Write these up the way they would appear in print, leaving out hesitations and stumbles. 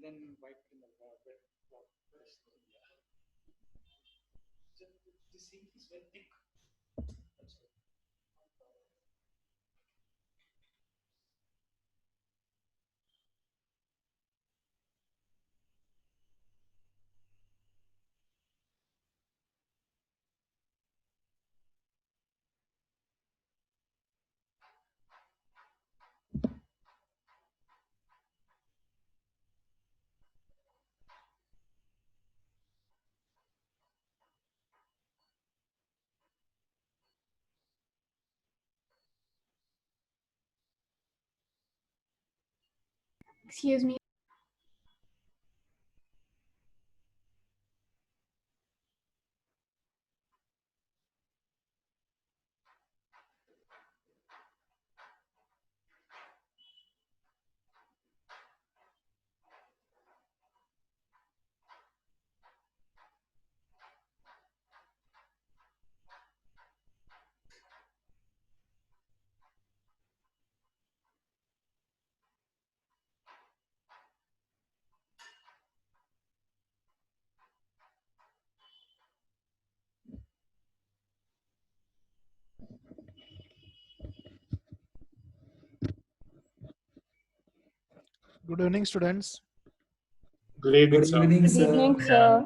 then wipe it in the wet water. The sink is very thick. That's it. Excuse me. Good evening, students. Good evening, Good sir. evening, Good sir. evening, sir.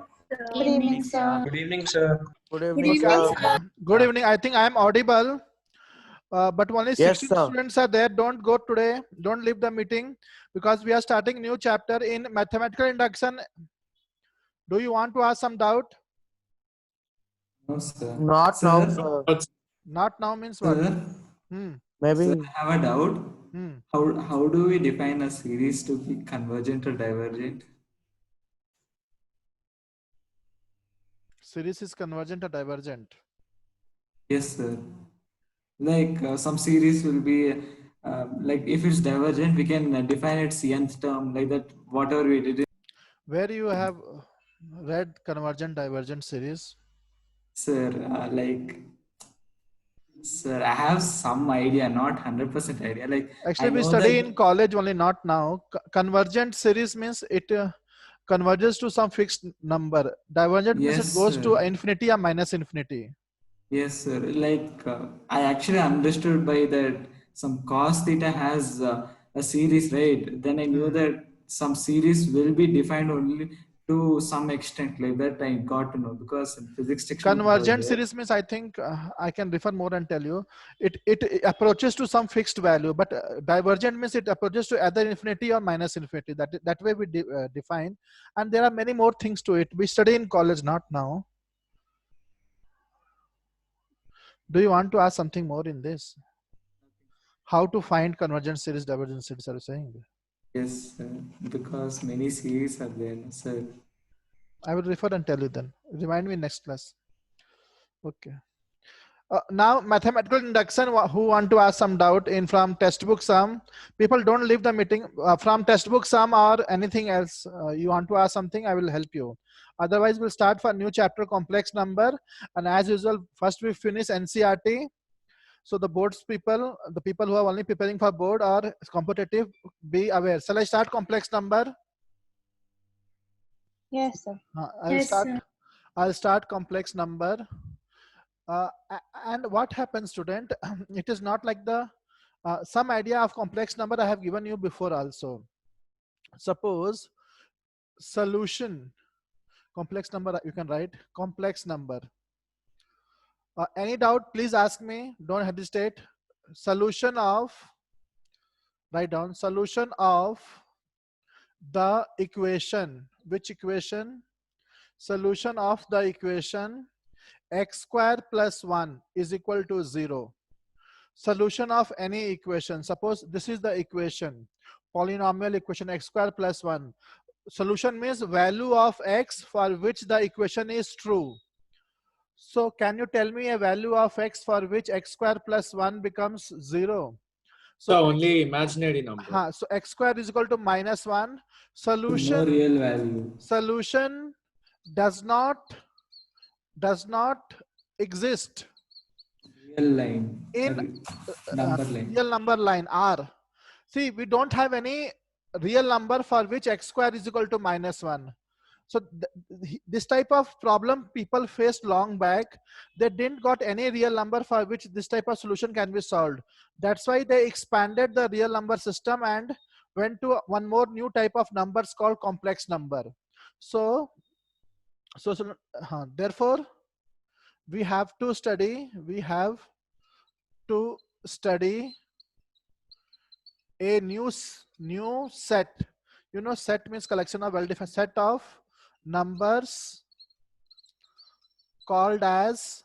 Good evening, sir. Good evening, sir. Good Good evening, evening, sir. sir. Good evening. I think I am audible, but only Yes, 16 sir. students are there. Don't go today. Don't leave the meeting because we are starting new chapter in mathematical induction. Do you want to ask some doubt? No, sir. Not Sir, now, sir. Not now means what? sir, Hmm. Maybe. sir, I have a doubt. Hmm. How do we define a series to be convergent or divergent? Series is convergent or divergent? Yes, sir. Like some series will be like if it's divergent, we can define its nth term like that. Whatever we did, Where you have read convergent divergent series? sir. Sir, I have some idea, not 100% idea. Like I Actually, we know study that. in college only, not now. Convergent series means it converges to some fixed number. Divergent means it Yes, goes to sir. infinity or minus infinity. Yes, sir. Like I actually understood by that some cos theta has a series, right? Then I knew that some series will be defined only to some extent. Like that, I got to know because in physics textbook it was Convergent there. series means I think I can refer more and tell you. It approaches to some fixed value, but divergent means it approaches to either infinity or minus infinity. That way we define, and there are many more things to it. We study in college, not now. Do you want to ask something more in this? How to find convergent series, divergent series? Are you saying? Yes, sir. Because many series are there, sir. I will refer and tell you then. Remind me next class. Okay. Now mathematical induction, who want to ask some doubt in from textbook sum? People don't leave the meeting from textbook sum or anything else. You want to ask something, I will help you. Otherwise we'll start for new chapter complex number, and as usual first we finish NCERT. So the boards people, the people who are only preparing for board or competitive, be aware. Shall I start complex number? Yes, sir. Yes, sir. I'll start complex number. And what happens, student? It is not like the some idea of complex number I have given you before also. Suppose solution, complex number, you can write complex number. Any doubt, please ask me, don't hesitate. Solution of, write down, solution of the equation. Which equation? Solution of the equation x square plus 1 is equal to 0. Solution of any equation. Suppose this is the equation, polynomial equation x square plus 1. Solution means value of x for which the equation is true. So can you tell me a value of x for which x square plus 1 becomes 0? So only imaginary number. So x square is equal to minus 1. Solution, No real value. Solution does not exist Real line. in Number line. real number line R. See, we don't have any real number for which x square is equal to -1. So this type of problem people faced long back. They didn't got any real number for which this type of solution can be solved. That's why they expanded the real number system and went to one more new type of numbers called complex number. So therefore we have to study a new set. You know, set means collection of well-defined set of numbers called as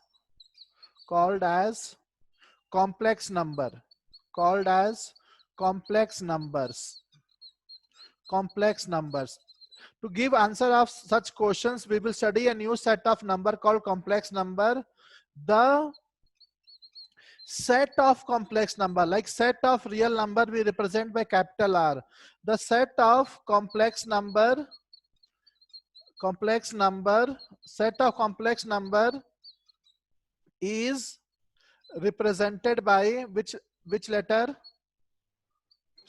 complex number, called as complex numbers. To give answer of such questions, we will study a new set of number called complex number. The set of complex number, like set of real number, we represent by capital R. The set of complex number is represented by which letter?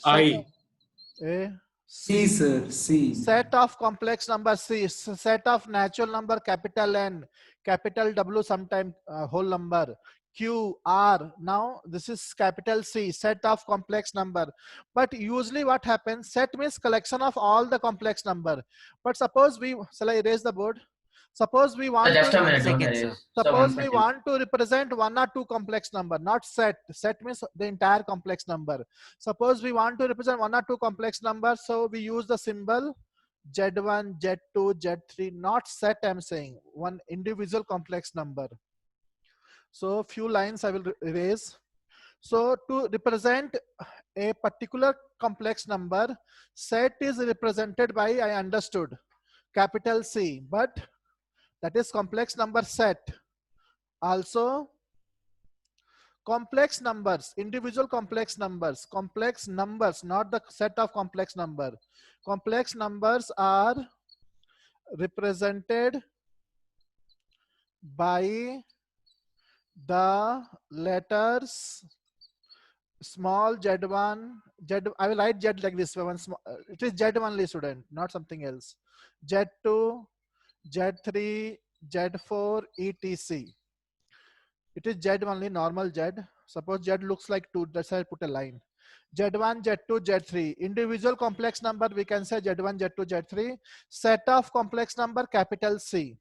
I. A. C, sir. C. Set of complex number C. Set of natural number capital N, capital W, sometime whole number. Q, R. Now this is capital C, set of complex number. But usually what happens, set means collection of all the complex number. But suppose shall I erase the board? Suppose we want Just a to, minute. Second, sir. suppose we want to represent one or two complex number, not set. Set means the entire complex number. Suppose we want to represent one or two complex numbers, so we use the symbol Z1, Z2, Z3, not set. I'm saying one individual complex number. So few lines I will erase. So to represent a particular complex number, set is represented by, I understood, capital C, but that is complex number set. Also complex numbers, individual complex numbers, not the set of complex number. Complex numbers are represented by the letters small z1, I will write Z like this one. It is Z only, student, not something else. Z2, Z3, Z4, etc. It is Z only, normal Z. Suppose Z looks like 2, that's why I put a line. Z1, Z2, Z3. Individual complex number, we can say Z1, Z2, Z3. Set of complex number, capital C.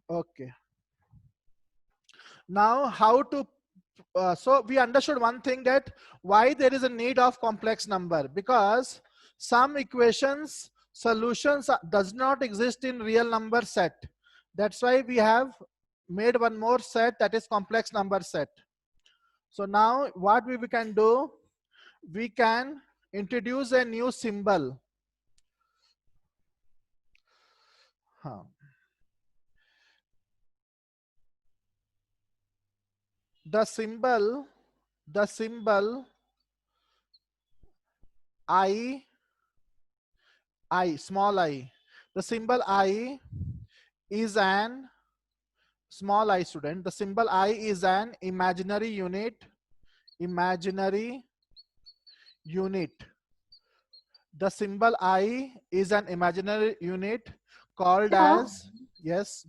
Okay. Now how to, so we understood one thing, that why there is a need of complex number, because some equations solutions does not exist in real number set. That's why we have made one more set, that is complex number set. So now what we can do, we can introduce a new symbol. The symbol I, small I. The symbol I is an small I, student. The symbol I is an imaginary unit. The symbol I is an imaginary unit called as, yes.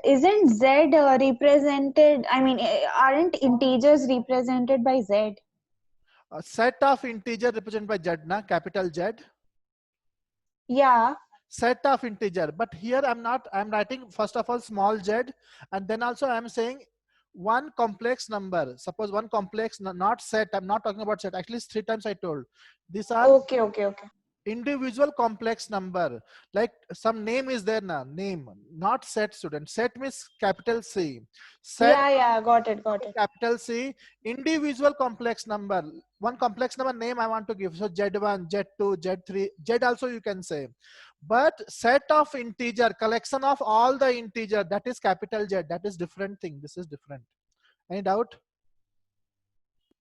Isn't Z represented? I mean, aren't integers represented by Z? A set of integer represented by Z, na, capital Z. Yeah. Set of integer, but here I'm writing first of all small z, and then also I'm saying one complex number. Suppose one complex, not set. I'm not talking about set. At least 3 times I told. These are Okay. individual complex number, like some name is there now, name, not set, student. Set means capital C. Set, yeah, got it. capital C. Individual complex number, one complex number name I want to give. So Z1, Z2, Z3, Z also you can say. But set of integer, collection of all the integer, that is capital Z. That is different thing. This is different. Any doubt?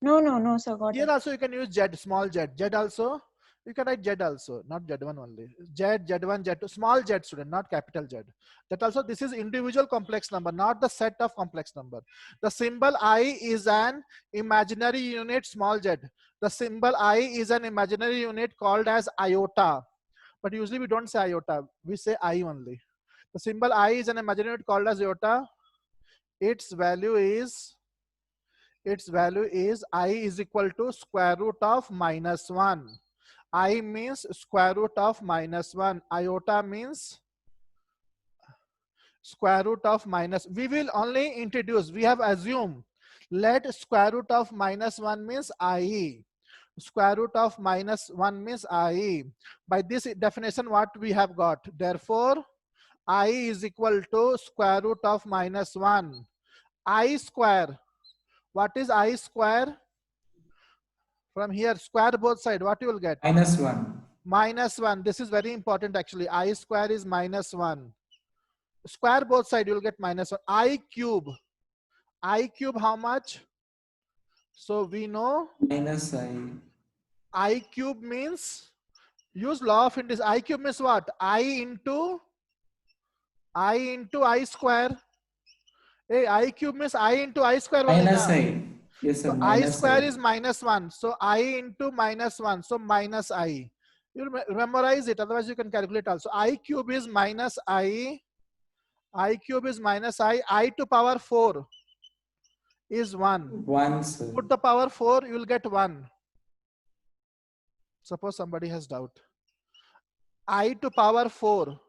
No, sir, got Here it. also you can use Z, small z. Z also You can write Z also, not Z1 only. Z, Z1, Z2, small z student, not capital Z. That also, this is individual complex number, not the set of complex number. The symbol I is an imaginary unit, small z. The symbol I is an imaginary unit called as iota. But usually we don't say iota, we say I only. The symbol I is an imaginary unit called as iota. Its value is I is equal to square root of -1. I means square root of -1. Iota means square root of minus. We will only introduce, we have assumed, let square root of -1 means I. Square root of -1 means I. By this definition, what we have got? Therefore, I is equal to square root of -1. I square. What is I square? From here, square both side. What you will get? -1. -1. This is very important actually. I square is -1. Square both side, you will get -1. I cube. I cube how much? So we know Minus I. I cube means, use law of integration. I cube means what? I into I square. Hey, I cube means I into I square only Minus na. I. Yes, sir. So I Minus square I. is -1. So I into -1. So minus I. You memorize it, otherwise you can calculate also. I cube is minus I. I cube is minus I. I to power 4 is 1. 1, sir. Put the power 4, you will get 1. Suppose somebody has doubt. I to power 4.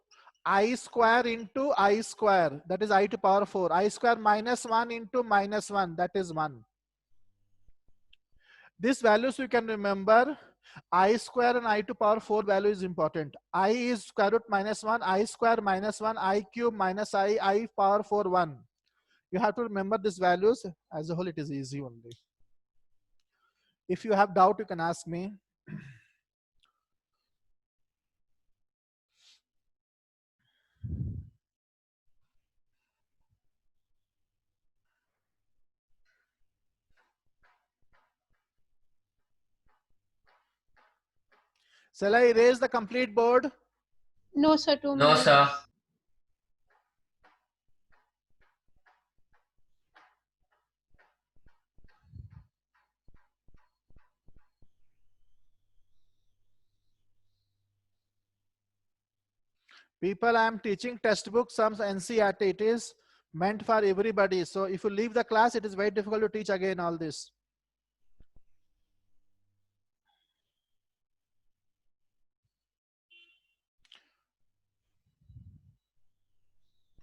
I square into I square. That is I to power 4. I square -1 into -1. That is 1. These values you can remember. I square and I to power 4 value is important. I is square root -1. I square -1. I cube minus I power 4 1. You have to remember these values. As a whole, it is easy only. If you have doubt, you can ask me. Shall I erase the complete board? No, sir, 2 No, minutes. sir. People, I am teaching textbook sums NCERT. It is meant for everybody. So if you leave the class, it is very difficult to teach again all this.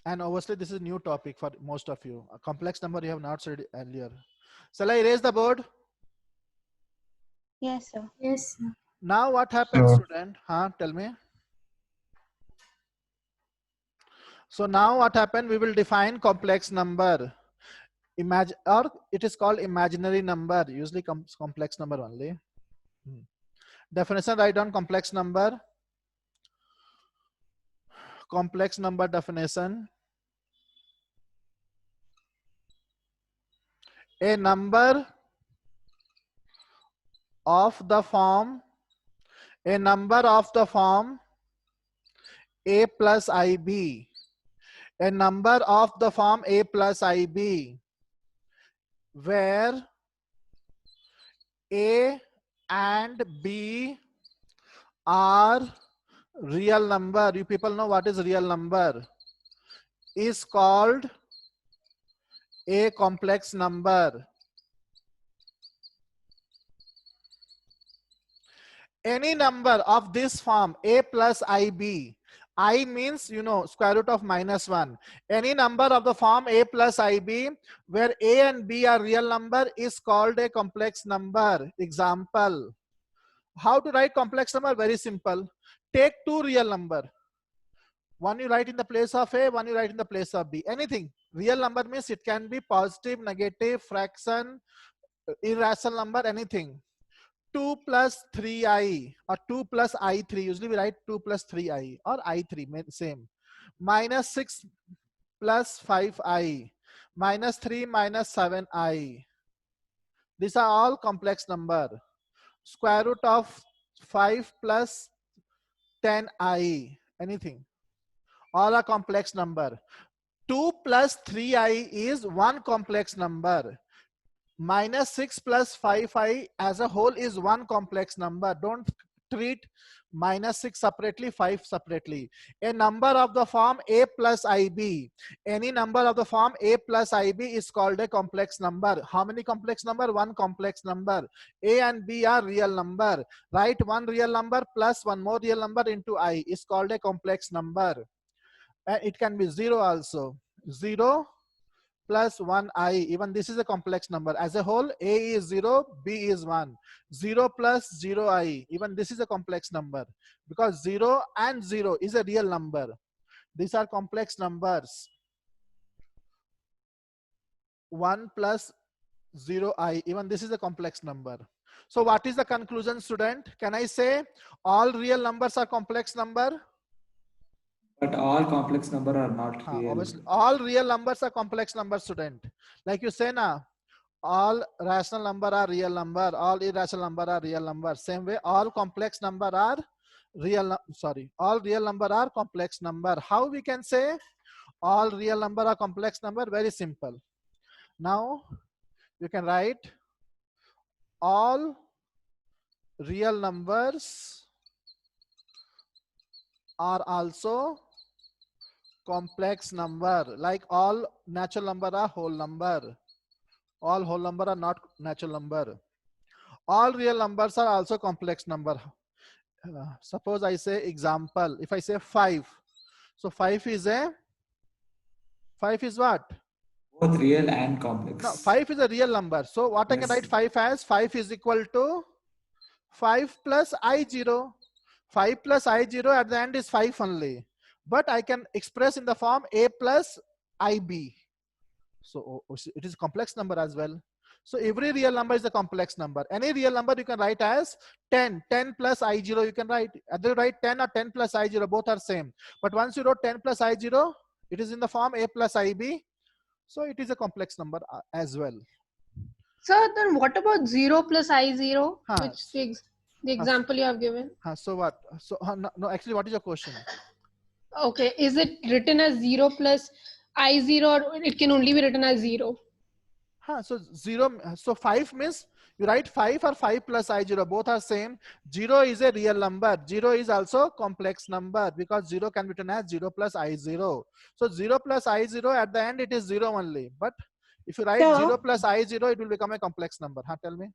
And obviously, this is a new topic for most of you. A complex number you have not studied earlier. Shall I erase the board? Yes, sir. Yes, sir. Now what happens, Sure. student? Tell me. So now what happened? We will define complex number. Imagine, or it is called imaginary number. Usually comes complex number only. Definition, write down complex number. Complex number definition. A number of the form, a number of the form a plus ib, a number of the form a plus ib, where a and b are real number. You people know what is real number, is called a complex number. Any number of this form a plus ib, I means, you know, square root of -1. Any number of the form a plus ib where a and b are real number is called a complex number. Example, how to write complex number? Very simple. Take two real number. One you write in the place of a, one you write in the place of b. Anything. Real number means it can be positive, negative, fraction, irrational number, anything. 2 plus 3i or 2 plus i3. Usually we write 2 plus 3i or i3, same. Minus 6 plus 5i. Minus 3 minus 7i. These are all complex number. Square root of 5 plus 10i, anything. All are complex number. 2 plus 3i is one complex number. Minus 6 plus 5i as a whole is one complex number. Don't treat minus 6 separately, 5 separately. A number of the form a plus ib, any number of the form a plus ib is called a complex number. How many complex number? One complex number. A and b are real number. Write one real number plus one more real number into I is called a complex number. And it can be 0 also. 0 plus 1i, even this is a complex number. As a whole, a is 0, b is 1. 0 plus 0i, even this is a complex number, because 0 and 0 is a real number. These are complex numbers. 1 plus 0i, even this is a complex number. So what is the conclusion, student? Can I say all real numbers are complex number? But all complex number are not real. Obviously, all real numbers are complex numbers, student. Like you say now, all rational number are real number, all irrational number are real number. Same way, all complex number are real. Sorry, all real number are complex number. How we can say all real number are complex number? Very simple. Now you can write all real numbers are also complex number. Like all natural number are whole number. All whole number are not natural number. All real numbers are also complex number. Suppose I say example, if I say 5, so 5 is what? Both real and complex. No, 5 is a real number. So what I can write 5 as? 5 is equal to 5 plus I0. 5 plus I0 at the end is 5 only. But I can express in the form a plus IB. So it is a complex number as well. So every real number is a complex number. Any real number you can write as 10. 10 plus I0 you can write. Either you write 10 or 10 plus I0, both are same. But once you wrote 10 plus I0, it is in the form a plus IB. So it is a complex number as well. Sir, then what about 0 plus I0, which is the example you have given? So what? So no, actually, what is your question? Okay, is it written as 0 plus I0, or it can only be written as 0? So 0, so 5 means you write 5 or 5 plus I0, both are same. 0 is a real number. 0 is also complex number because 0 can be written as 0 plus I0. So 0 plus I0 at the end it is 0 only. But if you write 0 plus I0, it will become a complex number. Tell me.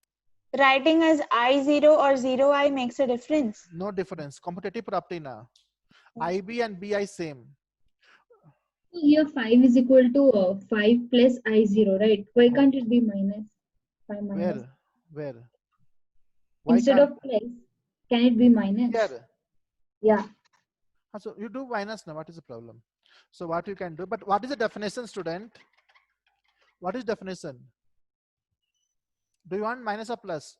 Writing as I0 or 0i makes a difference? No difference. Competitive property now. IB and BI same. Here 5 is equal to 5 plus I0, right? Why can't it be minus? 5 minus. Where? Why Instead of plus, can it be minus? Here. Yeah. So you do minus now. What is the problem? So what you can do? But what is the definition, student? What is definition? Do you want minus or plus?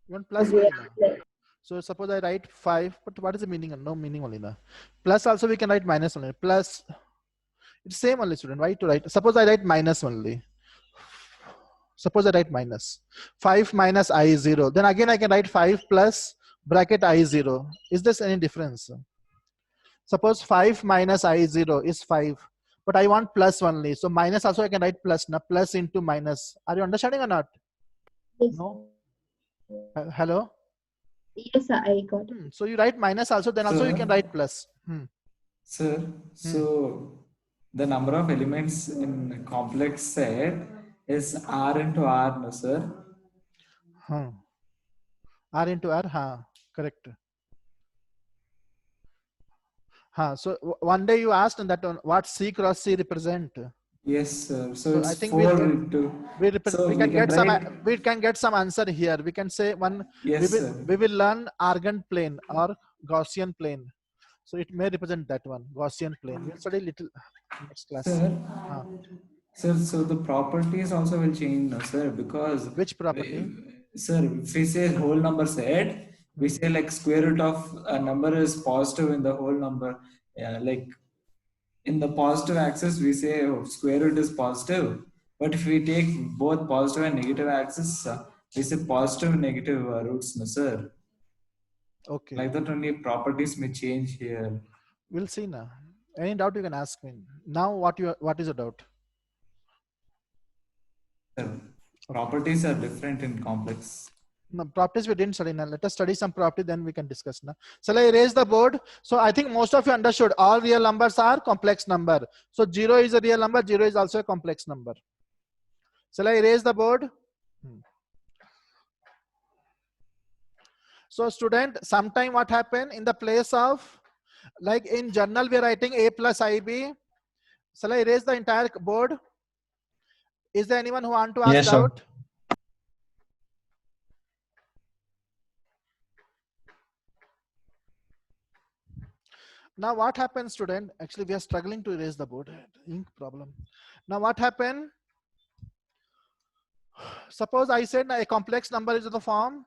You want plus? Yeah. So suppose I write 5, but what is the meaning? No meaning only now. Plus also we can write minus only. Plus, it's same only, student. Why to write? Suppose I write minus only. Suppose I write minus. 5 minus I0. Then again I can write 5 plus bracket I0. Is there any difference? Suppose 5 minus I0 is 5. But I want plus only. So minus also I can write plus. Now plus into minus. Are you understanding or not? Yes. No? Hello? Yes, I got it. So you write minus also, then also you can write plus. Sir, so the number of elements in a complex set is R into R, no sir? R into R, correct. So one day you asked that what C cross C represent. Yes, sir. So it's I think 4 into. we can get some answer here. We can say one. Yes, we will learn Argand plane or Gaussian plane. So it may represent that one, Gaussian plane. We'll study little next class. Sir, so the properties also will change, no, sir? Because which property? Sir, if we say whole number set, we say like square root of a number is positive in the whole number. Yeah, like in the positive axis, we say square root is positive. But if we take both positive and negative axis, It's a positive and negative roots, no, sir. Okay, Like that only properties may change here. we'll see now. Any doubt you can ask me. Now what is your doubt? Sir, properties are different in complex. No, properties we didn't study now. Let us study some property, then we can discuss now. Shall I erase the board? So I think most of you understood all real numbers are complex number. So 0 is a real number, 0 is also a complex number. Shall I erase the board? So student, sometime what happened in the place of, like in journal we are writing a plus ib. Shall I erase the entire board? Is there anyone who want to ask Yes, sir. doubt? Now what happens, student? Actually, we are struggling to erase the board. Ink problem. Now what happened? Suppose I said a complex number is the form.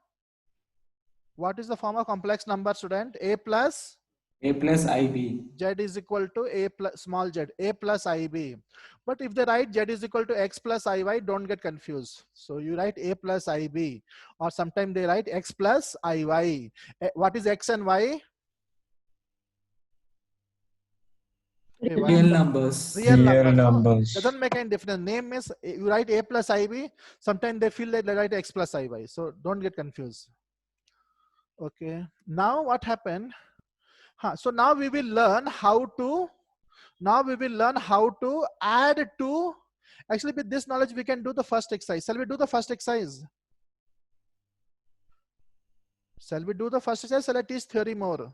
What is the form of complex number, student? A plus A plus IB. z is equal to a plus small z, a plus ib. But if they write z is equal to x plus iy, don't get confused. So you write a plus ib, or sometimes they write x plus iy. What is x and y? Okay, why? Real numbers. Real Real numbers. So numbers. doesn't make any difference. Name is you write a plus ib. Sometimes they feel that they write x plus iy. So don't get confused. Okay. Now what happened? So now we will learn how to. Now we will learn how to add to. Actually, with this knowledge, we can do the first exercise. Shall we do the first exercise? Shall we do the first exercise? Shall I teach theory more?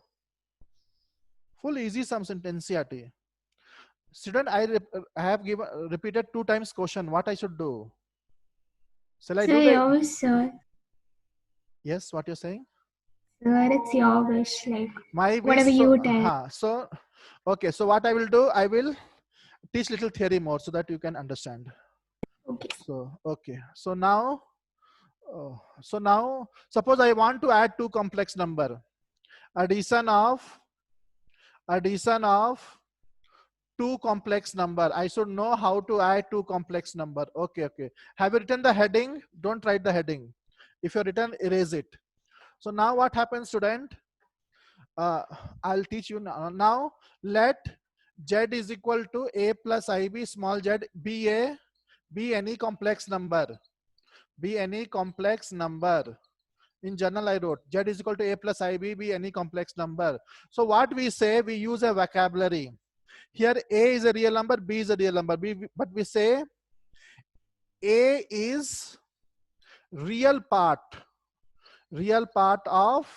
Full easy sums in NCERT. Student, I have repeated 2 times question. What I should do? Shall I Sir, do the? yours, sir. Yes, what you're saying? Sir, it's your wish. Like, My wish. whatever you tell. So, okay. So what I will do, I will teach little theory more so that you can understand. Okay. So, okay. So now, suppose I want to add 2 complex number. Addition of 2 complex number. I should know how to add 2 complex number. Okay, okay. Have you written the heading? Don't write the heading. If you're written, erase it. So now what happens, student? I'll teach you now. Now let z is equal to a plus ib small z be any complex number. Be any complex number. In journal I wrote z is equal to a plus ib be any complex number. So what we say, we use a vocabulary. Here a is a real number, b is a real number. But we say a is real part of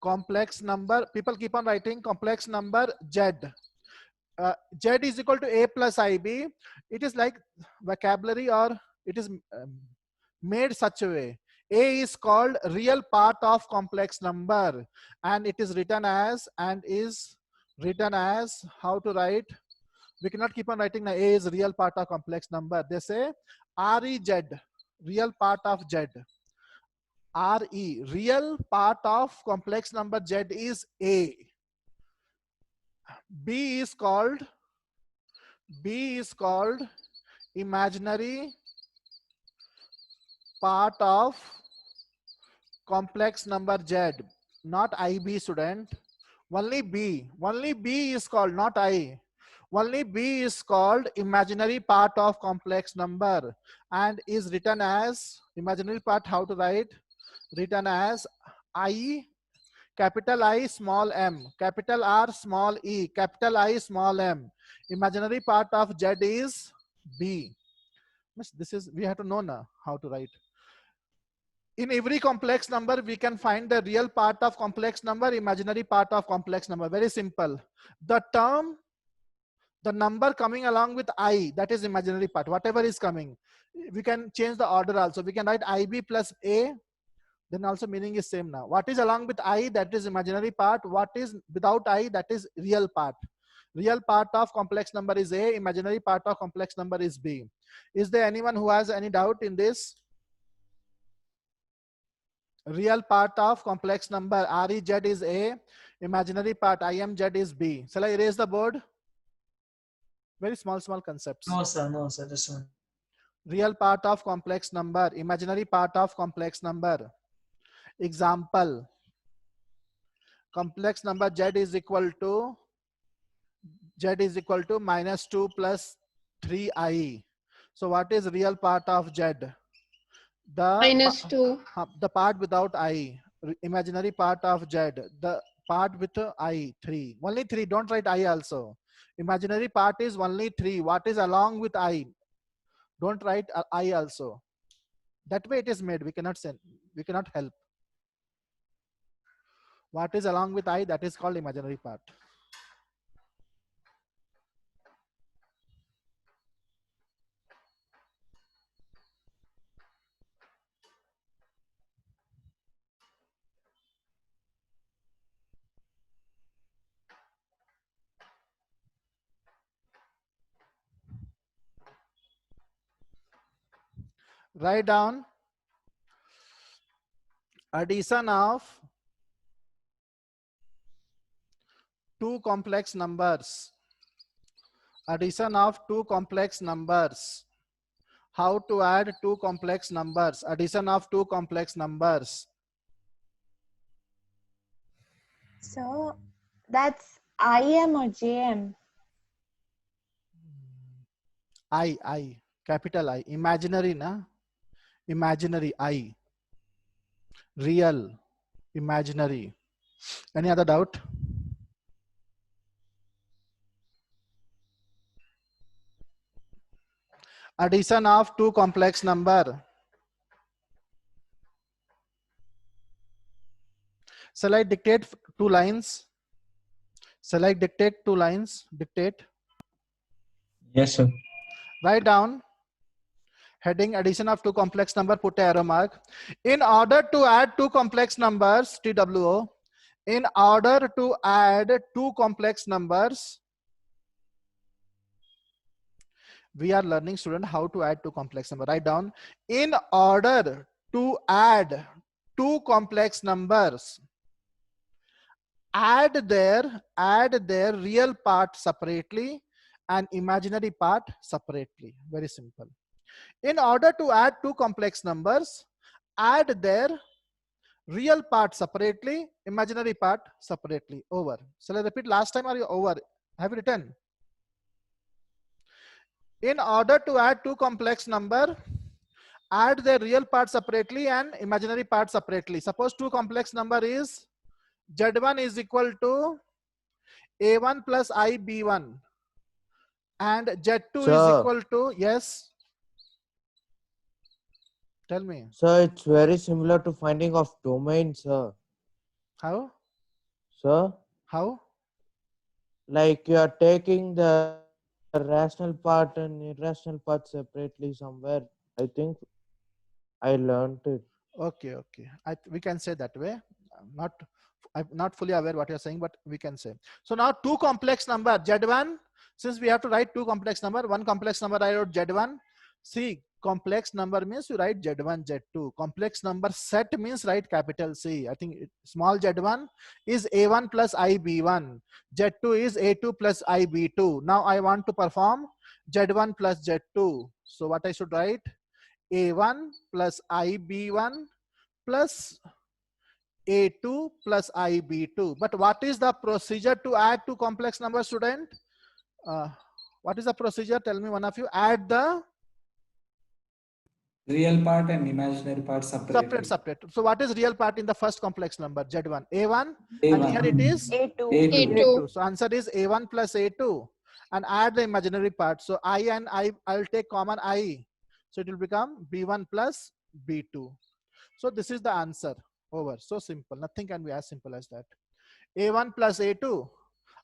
complex number. People keep on writing complex number z. Z is equal to a plus ib. It is like vocabulary, or it is made such a way. A is called real part of complex number, and it is written as, how to write. We cannot keep on writing a is real part of complex number. They say REZ, real part of z. RE, real part of complex number z is A. B is called imaginary part of complex number z, not IB, student. Only B is called, not I. Only B is called imaginary part of complex number and is written as imaginary part. How to write? Written as I, capital I small m, capital R small e, capital I small m. Imaginary part of z is B. This is, we have to know now how to write. In every complex number, we can find the real part of complex number, imaginary part of complex number. Very simple. The number coming along with I, that is imaginary part. Whatever is coming, we can change the order also. We can write IB plus A. Then also meaning is same now. What is along with I, that is imaginary part. What is without I, that is real part. Real part of complex number is A, imaginary part of complex number is B. Is there anyone who has any doubt in this? Real part of complex number REZ is A, imaginary part IMZ is B. Shall I erase the board? Very small concepts. No, sir, this one. Real part of complex number, imaginary part of complex number. Example, complex number z is equal to -2 plus 3i. So what is real part of z? -2. The part without I, imaginary part of Z, the part with I, 3. Only 3, don't write I also. Imaginary part is only 3. What is along with I? Don't write I also. That way it is made. We cannot send, we cannot help. What is along with I? That is called imaginary part. Write down addition of two complex numbers. Addition of two complex numbers. How to add two complex numbers. Addition of two complex numbers. So that's IM or JM? I, capital I, imaginary na, imaginary I, real, imaginary. Any other doubt? Addition of two complex number. Shall I dictate two lines? Shall I dictate two lines? Dictate. Yes, sir. Write down. Heading addition of two complex number, put a arrow mark. In order to add two complex numbers, TWO, in order to add two complex numbers, we are learning, student, how to add two complex numbers. Write down. In order to add two complex numbers, add their real part separately and imaginary part separately. Very simple. In order to add two complex numbers, add their real part separately, imaginary part separately. Over. Shall I repeat last time or you over? Have you written? In order to add two complex number, add their real part separately and imaginary part separately. Suppose two complex number is Z1 is equal to A1 plus IB1 and Z2 is equal to, yes. Tell me. Sir, it's very similar to finding of domain, sir. How? Sir, How? like you are taking the rational part and irrational part separately somewhere. I think I learned it. Okay, okay. We can say that way. I'm not fully aware what you're saying, but we can say. So now two complex number, Z1, since we have to write two complex number, one complex number I wrote Z1. See, complex number means you write Z1, Z2. Complex number set means write capital C. I think small Z1 is A1 plus IB1. Z2 is A2 plus IB2. Now I want to perform Z1 plus Z2. So what I should write? A1 plus IB1 plus A2 plus IB2. But what is the procedure to add two complex numbers, student? What is the procedure? Tell me, one of you. Add the real part and imaginary part separately. separate. So what is real part in the first complex number? Z1, A1, A1. and here it is A2. A2. So answer is A1 plus A2, and add the imaginary part. So I and I'll take common I. So it will become B1 plus B2. So this is the answer. Over. So simple. Nothing can be as simple as that. A1 plus A2.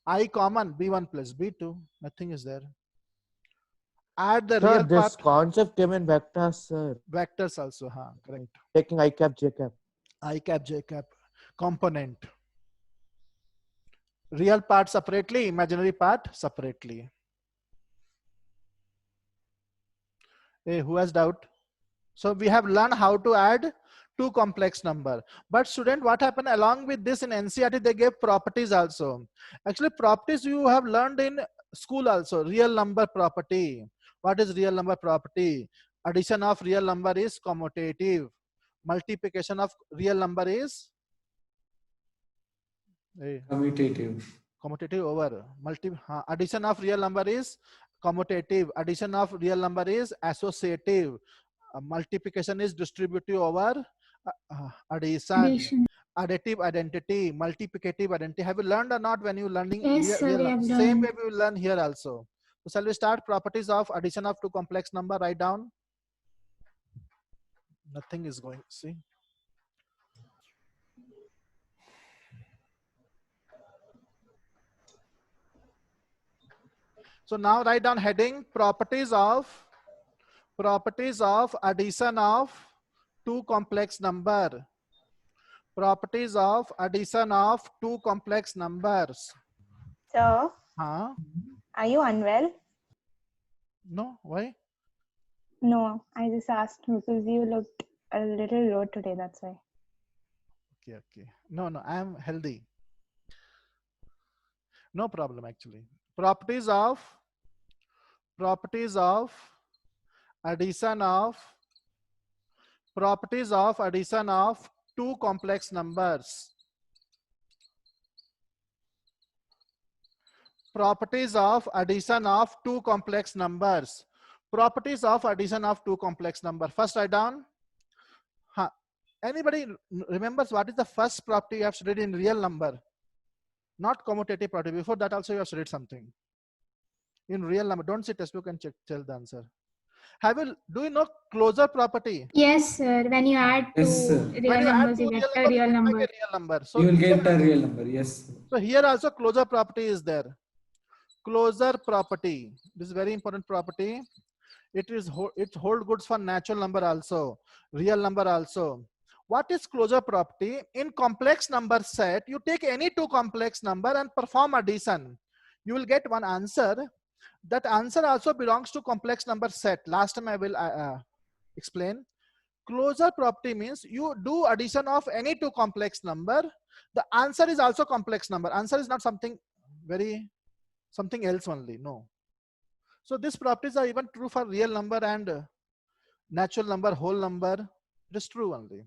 I common B1 plus B2. Nothing is there. Add the Sir, real this part. concept came in vectors, sir. Vectors also. Huh? Correct. Taking I cap, J cap. I cap, J cap. Component. Real part separately, imaginary part separately. Hey, who has doubt? So we have learned how to add two complex number. But student, what happened along with this in NCERT, they gave properties also. Actually, properties you have learned in school also. Real number property. What is real number property? Addition of real number is commutative. Multiplication of real number is Commutative. commutative over addition of real number is commutative. Addition of real number is associative. Multiplication is distributive over addition. Addition. Additive identity, multiplicative identity. Have you learned or not when you learning Yes, sir, we have same learned. way we will learn here also. So shall we start? Properties of addition of two complex number. Write down. Nothing is going. See. So now write down heading properties of addition of two complex number. Properties of addition of two complex numbers. So, Huh? are you unwell? No, why? No, I just asked because you looked a little low today, that's why. Okay. No, I am healthy. No problem actually. Properties of addition of two complex numbers. Properties of addition of two complex numbers. Properties of addition of two complex number. First write down. Anybody remembers what is the first property you have studied in real number? Not commutative property. Before that also you have studied something. In real number. Don't see textbook and tell the answer. Do you know closure property? Yes, sir. When you add Yes, two sir. real When you add numbers, two you real get a numbers, real you number. make a real number. So You will get a real number. Yes. So here also closure property is there. Closure property. This is very important property. It hold goods for natural number also, real number also. What is closure property? In complex number set, you take any two complex number and perform addition. You will get one answer. That answer also belongs to complex number set. Last time I will explain. Closure property means you do addition of any two complex number. The answer is also complex number. Answer is not something else only. No. So these properties are even true for real number and natural number, whole number. It is true only.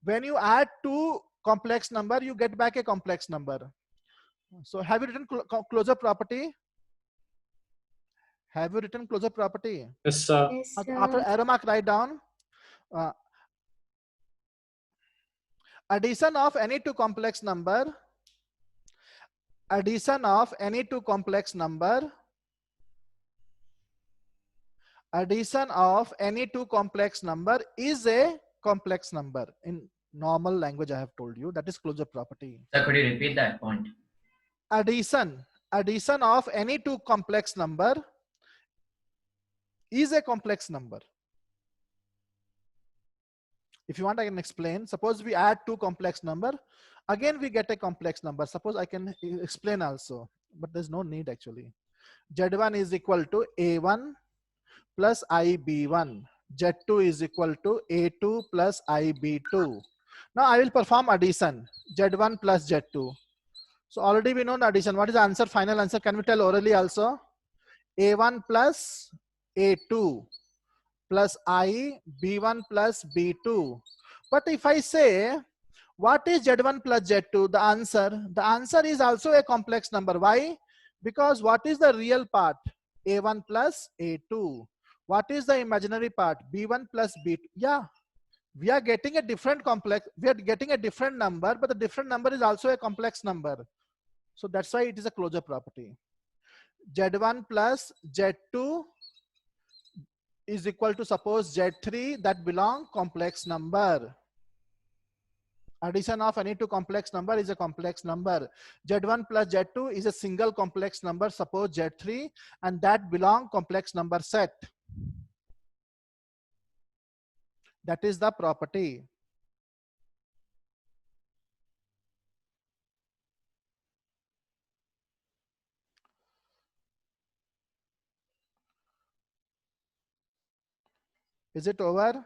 When you add two complex number, you get back a complex number. So have you written closure property? Have you written closure property? Yes, sir. Yes, After sir. arrow mark, write down. Addition of any two complex number. Addition of any two complex number. Addition of any two complex number is a complex number. In normal language, I have told you that is closure property. Sir, could you repeat that point? Addition of any two complex number is a complex number. If you want, I can explain. Suppose we add two complex number, again we get a complex number. Suppose I can explain also, but there's no need actually. Z1 is equal to A1 plus IB1. Z2 is equal to A2 plus IB2. Now I will perform addition. Z1 plus Z2. So already we know the addition. What is the answer? Final answer. Can we tell orally also? A1 plus A2 plus I, B1 plus B2. But if I say, what is Z1 plus Z2? The answer is also a complex number. Why? Because what is the real part? A1 plus A2. What is the imaginary part? B1 plus B2. Yeah, we are getting a different complex. We are getting a different number, but the different number is also a complex number. So that's why it is a closure property. Z1 plus Z2 is equal to, suppose, Z3 that belong complex number. Addition of any two complex number is a complex number. Z1 plus Z2 is a single complex number, suppose Z3, and that belong complex number set. That is the property. Is it over?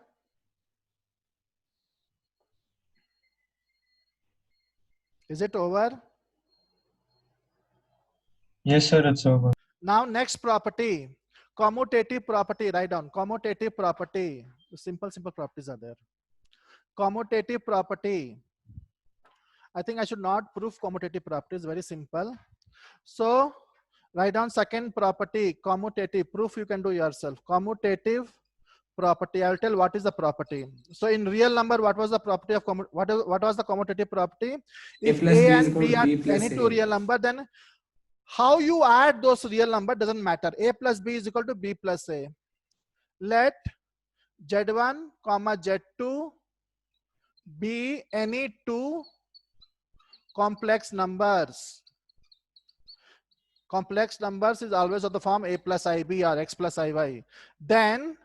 Is it over? Yes, sir, it's over. Now next property. Commutative property, write down. Commutative property. Simple properties are there. Commutative property. I think I should not prove commutative properties. Very simple. So write down second property, commutative. Proof you can do yourself. Commutative property. I'll tell what is the property. So in real number, what was the property of what was the commutative property? If A and B are any two real number, then how you add those real number doesn't matter. A plus B is equal to B plus A. Let Z1, Z2 be any two complex numbers. Complex numbers is always of the form A plus IB or X plus IY. Then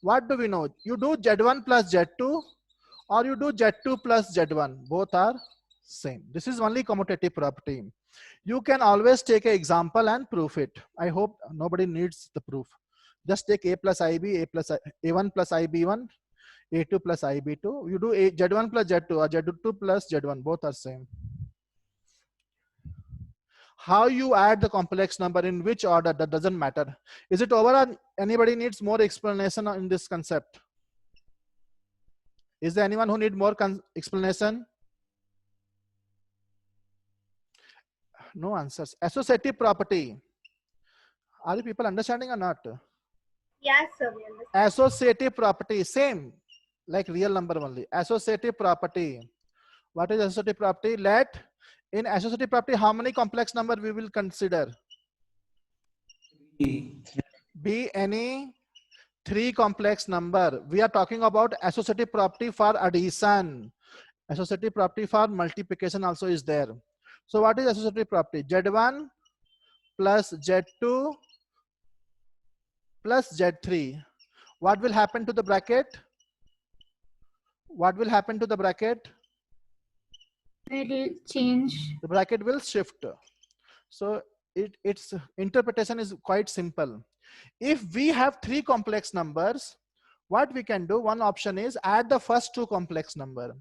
what do we know? You do Z1 plus Z2 or you do Z2 plus Z1. Both are same. This is only commutative property. You can always take an example and prove it. I hope nobody needs the proof. Just take A plus IB, A1 plus IB1, A2 plus IB2. You do Z1 plus Z2 or Z2 plus Z1. Both are same. How you add the complex number, in which order, that doesn't matter. Is it over, or anybody needs more explanation in this concept? Is there anyone who need more explanation? No answers. Associative property. Are you people understanding or not? Yes, sir. We understand. Associative property, same like real number only. Associative property. What is associative property? In associative property, how many complex number we will consider? Be any three complex number. We are talking about associative property for addition. Associative property for multiplication also is there. So what is associative property? Z1 plus Z2 plus Z3. What will happen to the bracket? What will happen to the bracket? It will change. The bracket will shift. So its interpretation is quite simple. If we have three complex numbers, what we can do, one option is add the first two complex number.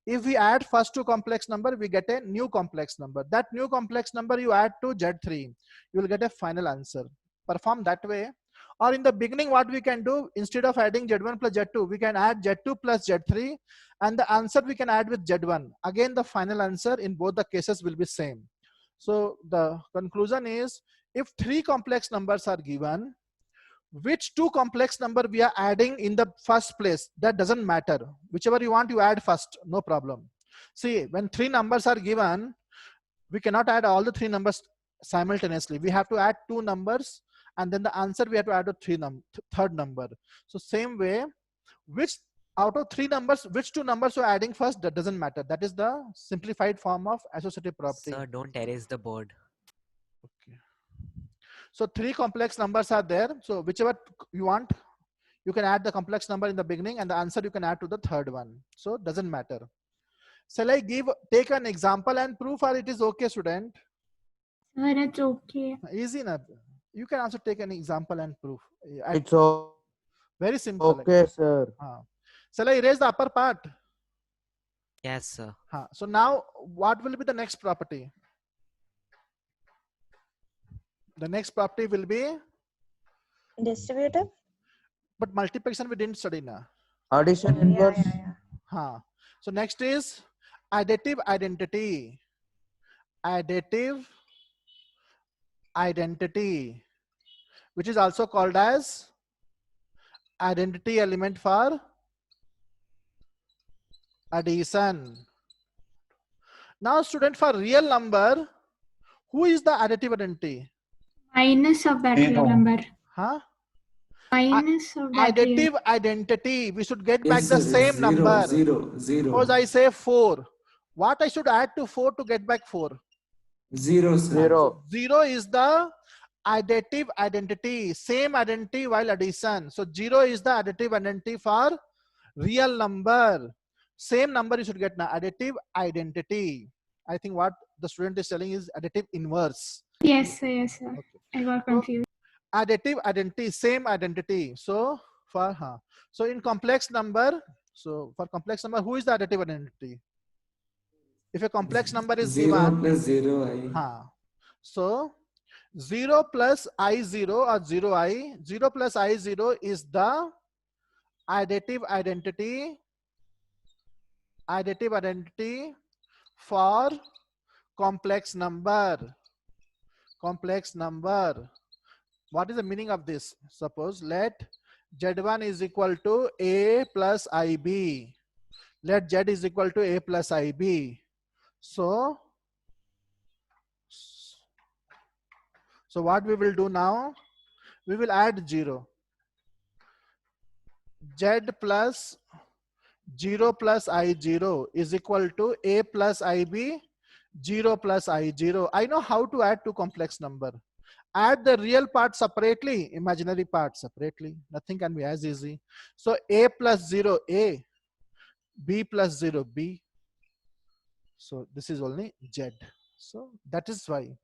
If we add first two complex number, we get a new complex number. That new complex number you add to Z3, you will get a final answer. Perform that way. Or in the beginning, what we can do, instead of adding Z1 plus Z2, we can add Z2 plus Z3, and the answer we can add with Z1. Again, the final answer in both the cases will be same. So the conclusion is, if three complex numbers are given, which two complex number we are adding in the first place, that doesn't matter. Whichever you want, you add first, no problem. See, when three numbers are given, we cannot add all the three numbers simultaneously. We have to add two numbers, and then the answer we have to add a third number. So same way, which out of three numbers, which two numbers you're adding first, that doesn't matter. That is the simplified form of associative property. Sir, don't erase the board. Okay. So three complex numbers are there. So whichever you want, you can add the complex number in the beginning, and the answer you can add to the third one. So it doesn't matter. Shall I take an example and proof, or it is okay, student? Sir, it's okay. Easy enough. You can also take an example and proof. It's okay. Very simple. Okay, sir. Shall I erase the upper part? Yes, sir. So now what will be the next property? The next property will be Distributive. But multiplication we didn't study now. Addition inverse. So next is additive identity. Additive identity, which is also called as identity element for addition. Now student, for real number, who is the additive identity? Minus of that real number. Minus of that Additive real. identity, we should get back Yes, the sir, same zero, number. zero. Suppose I say 4. What I should add to 4 to get back 4? Zero, sir. Zero. 0 is the additive identity, same identity while addition. So 0 is the additive identity for real number. Same number you should get now, additive identity. I think what the student is telling is additive inverse. Yes, sir. Yes, sir. Okay. I got confused. Additive identity, same identity. So for so in complex number, so for complex number, who is the additive identity? If a complex number is Zero given, plus zero. so 0 plus I0 or 0i, 0 plus I0 is the additive identity for complex number. What is the meaning of this? Suppose let Z1 is equal to A plus IB. Let Z is equal to A plus IB. So what we will do now? We will add 0. Z plus 0 plus I0 is equal to A plus IB, 0 plus I0. I know how to add two complex number. Add the real part separately, imaginary part separately. Nothing can be as easy. So A plus 0, A. B plus 0, B. So this is only Z. So that is why.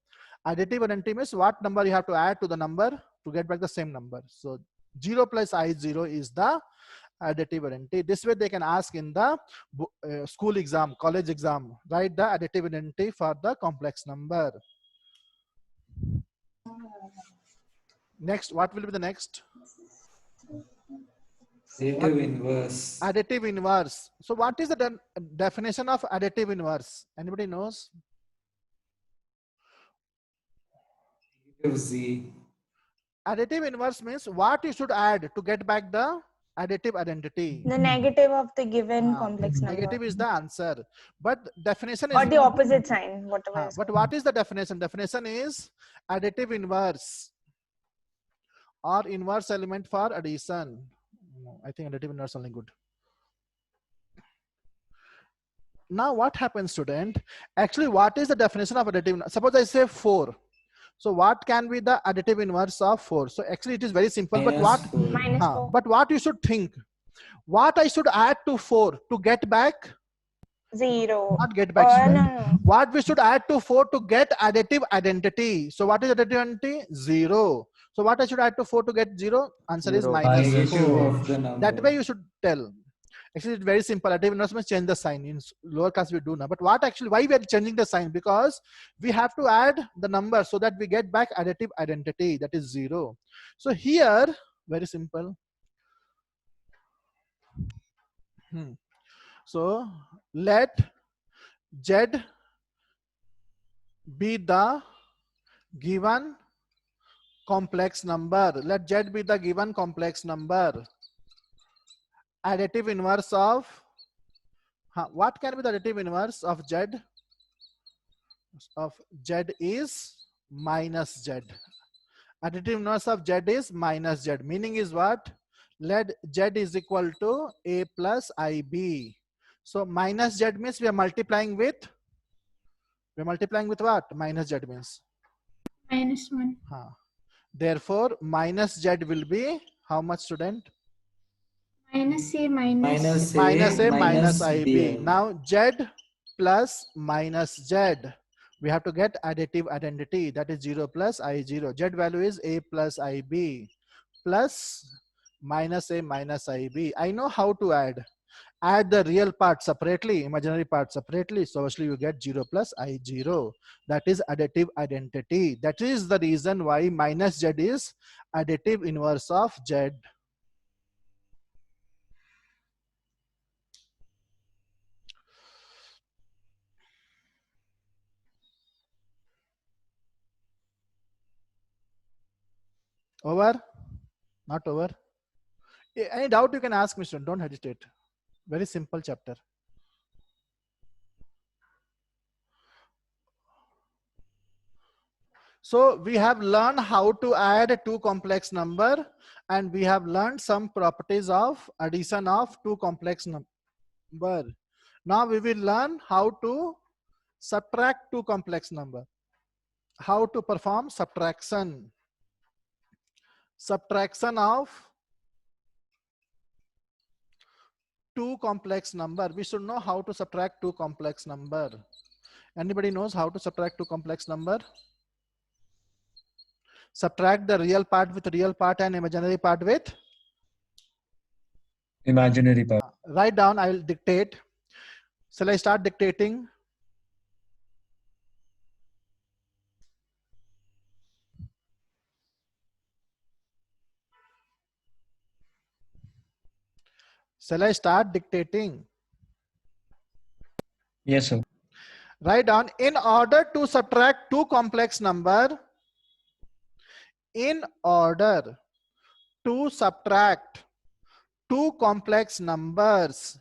Additive identity means what number you have to add to the number to get back the same number. So 0 plus I0 is the additive identity. This way they can ask in the school exam, college exam, write the additive identity for the complex number. Next, what will be the next? Additive inverse. Additive inverse. So what is the definition of additive inverse? Anybody knows? Negative Z. Additive inverse means what you should add to get back the additive identity. The negative of the given complex number. Negative is the answer, but definition is Or the opposite sign, whatever. but what is the definition? Definition is additive inverse or inverse element for addition. No, I think additive inverse only good. Now what happens, student? Actually, what is the definition of additive? Suppose I say 4. So what can be the additive inverse of 4? So actually it is very simple, but what? Minus 4. But what you should think? What I should add to 4 to get back? 0. Not get back. No. What we should add to 4 to get additive identity? So what is additive identity? 0. So what I should add to 4 to get 0? Answer is minus Negative 4. of the number. That way you should tell. Actually, it's very simple. Additive inverse means change the sign. In lower class we do now. But what actually, why we are changing the sign? Because we have to add the number so that we get back additive identity. That is 0. So here, very simple. So let Z be the given complex number. Let Z be the given complex number. Additive inverse of what can be the additive inverse of Z? Of Z is minus Z. Additive inverse of Z is minus Z. Meaning is what? Let Z is equal to A plus IB. So minus Z means we are multiplying with. We are multiplying with what? Minus Z means minus 1. Therefore, minus Z will be how much, student? Minus A minus. Minus A minus IB. B. Now Z plus minus Z. We have to get additive identity. That is 0 plus I0. Z value is A plus IB plus minus A minus IB. I know how to add. Add the real part separately, imaginary part separately. So obviously you get 0 plus I0. That is additive identity. That is the reason why minus Z is additive inverse of Z. Over? Not over? Any doubt you can ask me, student. Don't hesitate. Very simple chapter. So we have learned how to add two complex number, and we have learned some properties of addition of two complex number. Now we will learn how to subtract two complex number. How to perform subtraction. Subtraction of two complex number. We should know how to subtract two complex number. Anybody knows how to subtract two complex number? Subtract the real part with real part and imaginary part with imaginary part. Write down. I will dictate. Shall I start dictating? Shall I start dictating? Yes, sir. Write down, in order to subtract two complex number, in order to subtract two complex numbers,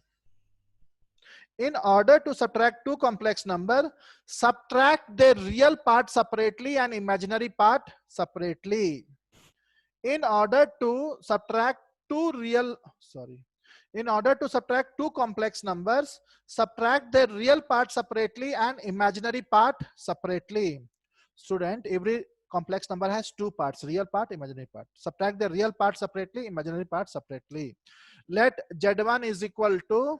in order to subtract two complex number, subtract their real part separately and imaginary part separately. In order to subtract in order to subtract two complex numbers, subtract their real part separately and imaginary part separately. Student, every complex number has two parts, real part, imaginary part. Subtract the real part separately, imaginary part separately. Let Z1 is equal to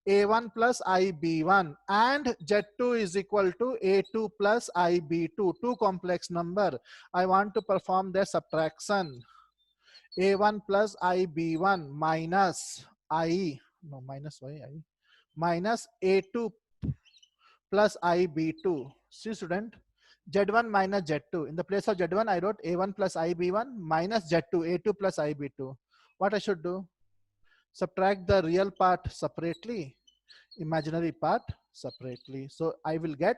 A1 plus IB1 and Z2 is equal to A2 plus IB2, two complex number. I want to perform their subtraction. A1 plus IB1 minus minus A2 plus IB2. See student, Z1 minus Z2. In the place of Z1, I wrote A1 plus IB1 minus Z2, A2 plus IB2. What I should do? Subtract the real part separately, imaginary part separately. So I will get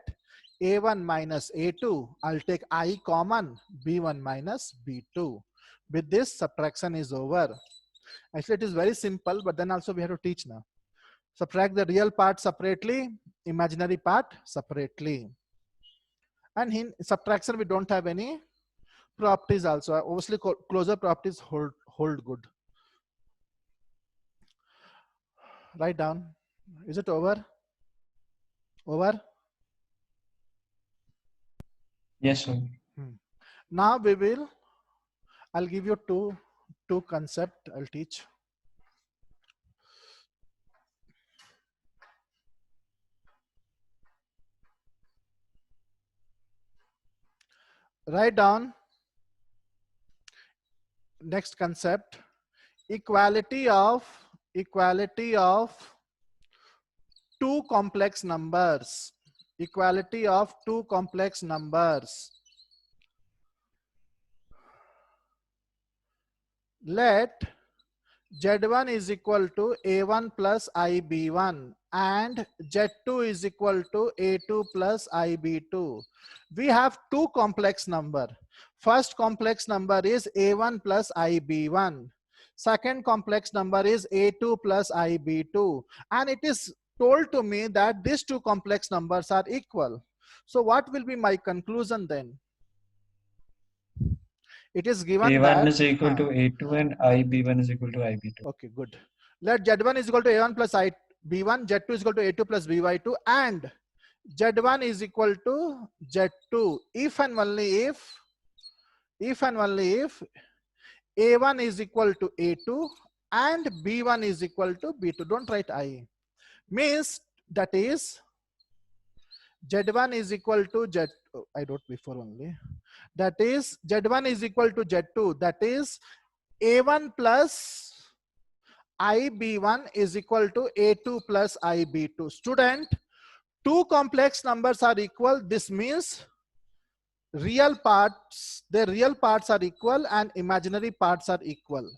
A1 minus A2. I'll take I common, B1 minus B2. With this, subtraction is over. Actually, it is very simple, but then also we have to teach now. Subtract the real part separately, imaginary part separately. And in subtraction, we don't have any properties also. Obviously, closure properties hold good. Write down. Is it over? Over? Yes, sir. Now I'll give you two concept I'll teach. Write down next concept, equality of two complex numbers. Equality of two complex numbers. Let Z1 is equal to A1 plus IB1 and Z2 is equal to A2 plus IB2. We have two complex number. First complex number is A1 plus IB1. Second complex number is A2 plus IB2. And it is told to me that these two complex numbers are equal. So what will be my conclusion then? It is given A1 that is equal to A2 and IB1 is equal to IB2. Okay, good. Let Z1 is equal to A1 plus IB1, Z2 is equal to A2 plus BY2, and Z1 is equal to Z2 if and only if A1 is equal to A2 and B1 is equal to B2. Don't write I. Means that is Z1 is equal to Z. I wrote before only. That is Z1 is equal to Z2. That is A1 plus IB1 is equal to A2 plus IB2. Student, two complex numbers are equal. This means real parts, their real parts are equal and imaginary parts are equal.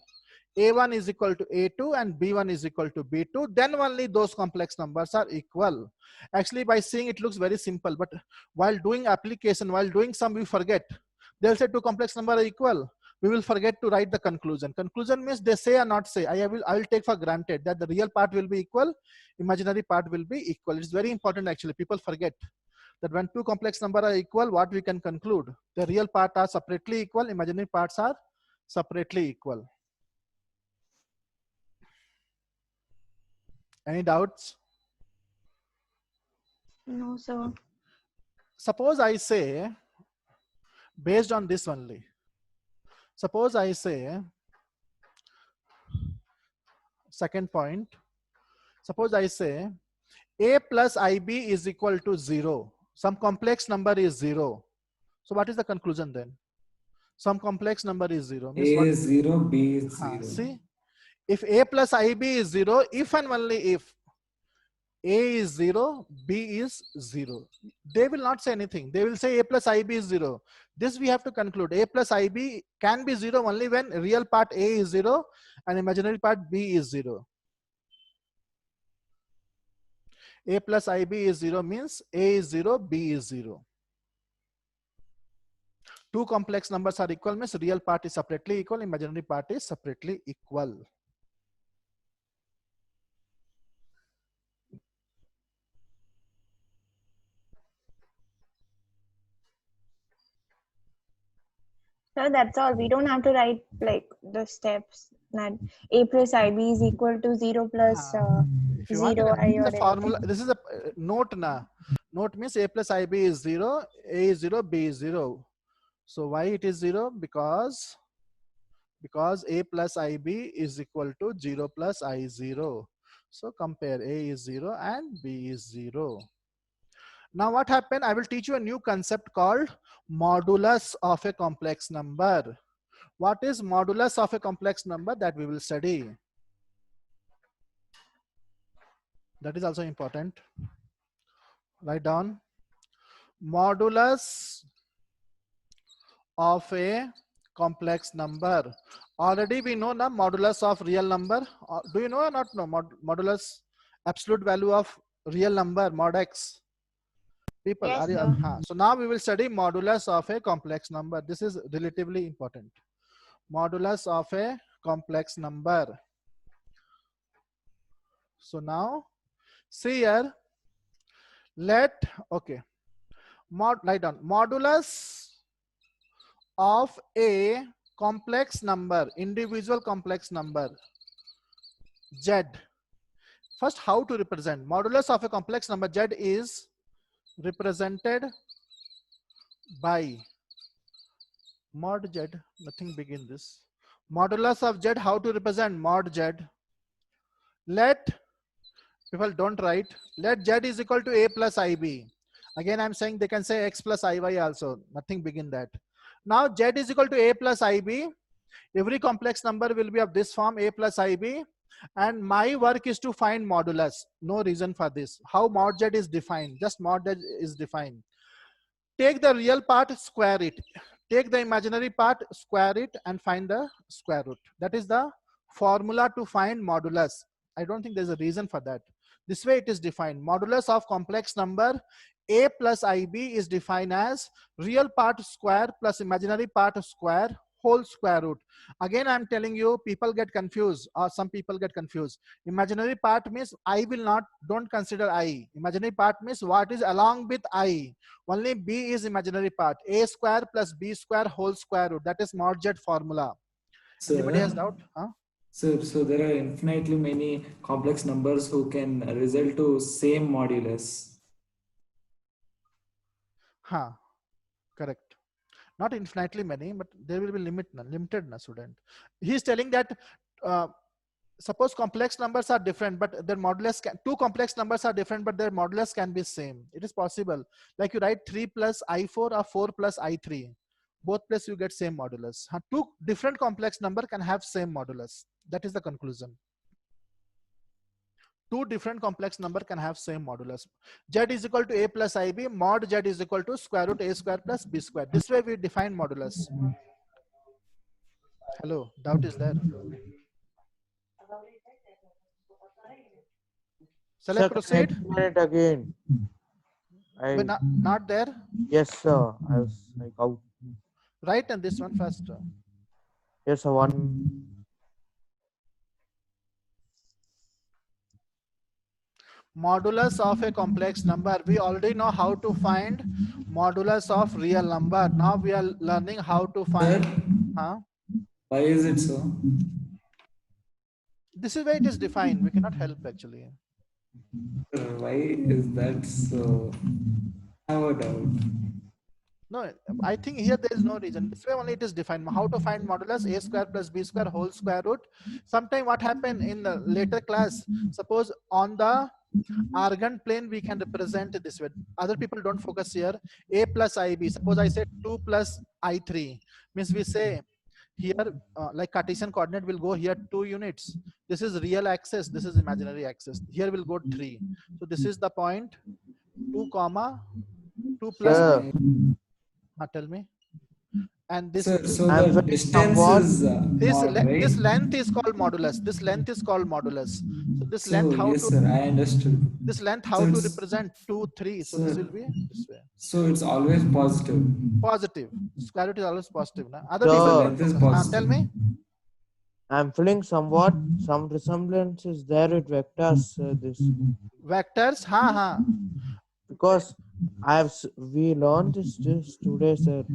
A1 is equal to A2 and B1 is equal to B2. Then only those complex numbers are equal. Actually, by seeing it looks very simple, but while doing application, while doing some, we forget. They'll say two complex numbers are equal. We will forget to write the conclusion. Conclusion means they say or not say. I will take for granted that the real part will be equal, imaginary part will be equal. It's very important actually. People forget that when two complex numbers are equal, what we can conclude? The real part are separately equal, imaginary parts are separately equal. Any doubts? No, sir. Suppose I say, based on this only, suppose I say, second point, suppose I say A plus IB is equal to 0. Some complex number is 0. So what is the conclusion then? Some complex number is 0. A is 0, B is 0. See, if A plus IB is 0, if and only if A is 0, B is 0. They will not say anything. They will say A plus IB is 0. This we have to conclude. A plus IB can be 0 only when real part A is 0 and imaginary part B is 0. A plus IB is 0 means A is 0, B is 0. Two complex numbers are equal means real part is separately equal, imaginary part is separately equal. So that's all. We don't have to write like the steps that A plus IB is equal to 0 plus If you want, 0 I this is or a formula. anything. This is a note na. Note means A plus IB is 0, A is 0, B is 0. So why it is 0? Because A plus IB is equal to 0 plus I0. So compare A is 0 and B is 0. Now what happened? I will teach you a new concept called modulus of a complex number. What is modulus of a complex number? That we will study. That is also important. Write down. Modulus of a complex number. Already we know the modulus of real number. Do you know or not know? Modulus, absolute value of real number, mod x. People, Yes, are you? sir. So now we will study modulus of a complex number. This is relatively important. Modulus of a complex number. So now, see here. Okay. Write down modulus of a complex number, individual complex number, Z. First, how to represent? Modulus of a complex number Z is represented by mod Z, nothing big in this. Modulus of Z, how to represent mod Z? Let, people don't write, let Z is equal to A plus IB. Again, I'm saying they can say X plus IY also, nothing big in that. Now Z is equal to A plus IB. Every complex number will be of this form, A plus IB. And my work is to find modulus. No reason for this. How mod Z is defined? Just mod Z is defined. Take the real part, square it. Take the imaginary part, square it, and find the square root. That is the formula to find modulus. I don't think there's a reason for that. This way it is defined. Modulus of complex number A plus IB is defined as real part square plus imaginary part square whole square root. Again, I'm telling you, people get confused, or some people get confused. Imaginary part means I will not, don't consider I. Imaginary part means what is along with I. Only B is imaginary part. A square plus B square whole square root. That is mod Z formula. Anybody has doubt? Huh? So there are infinitely many complex numbers who can result to same modulus. Huh. Correct. Not infinitely many, but there will be limited student. He's telling that suppose complex numbers are different, but their modulus two complex numbers are different, but their modulus can be same. It is possible. Like you write 3 plus I4 or 4 plus I3. Both places you get same modulus. Two different complex number can have same modulus. That is the conclusion. Two different complex number can have same modulus. Z is equal to A plus IB, mod Z is equal to square root A square plus B square. This way we define modulus. Hello, doubt is there? Shall I proceed? Explain it again. Not there? Yes, sir. I was like out. Right, and this one first. Yes, sir. One. Modulus of a complex number. We already know how to find modulus of real number. Now we are learning how to find. Huh? Why is it so? This is where it is defined. We cannot help actually. Why is that so? I have a doubt. No, I think here there is no reason. This way only it is defined. How to find modulus A square plus B square whole square root. Sometime what happened in the later class, suppose on the Argand plane we can represent this way. Other people don't focus here. A plus IB. Suppose I say 2 plus I3. Means we say here like Cartesian coordinate will go here 2 units. This is real axis. This is imaginary axis. Here will go 3. So this is the point 2 comma 2 plus. Sir. Tell me. and this Sir, so I'm the feeling distance somewhat. is mod, right? this length is called modulus. This length is called modulus. So this So length, how yes, to sir, I understood. this length So how to it's represent 2, 3. So this sir, will be this way. so it's always positive. Positive. Square root is always positive. Na? Other If the people, So length is tell positive. me. I'm feeling somewhat some resemblance is there with vectors. This Vectors, ha. because we learned this today, sir.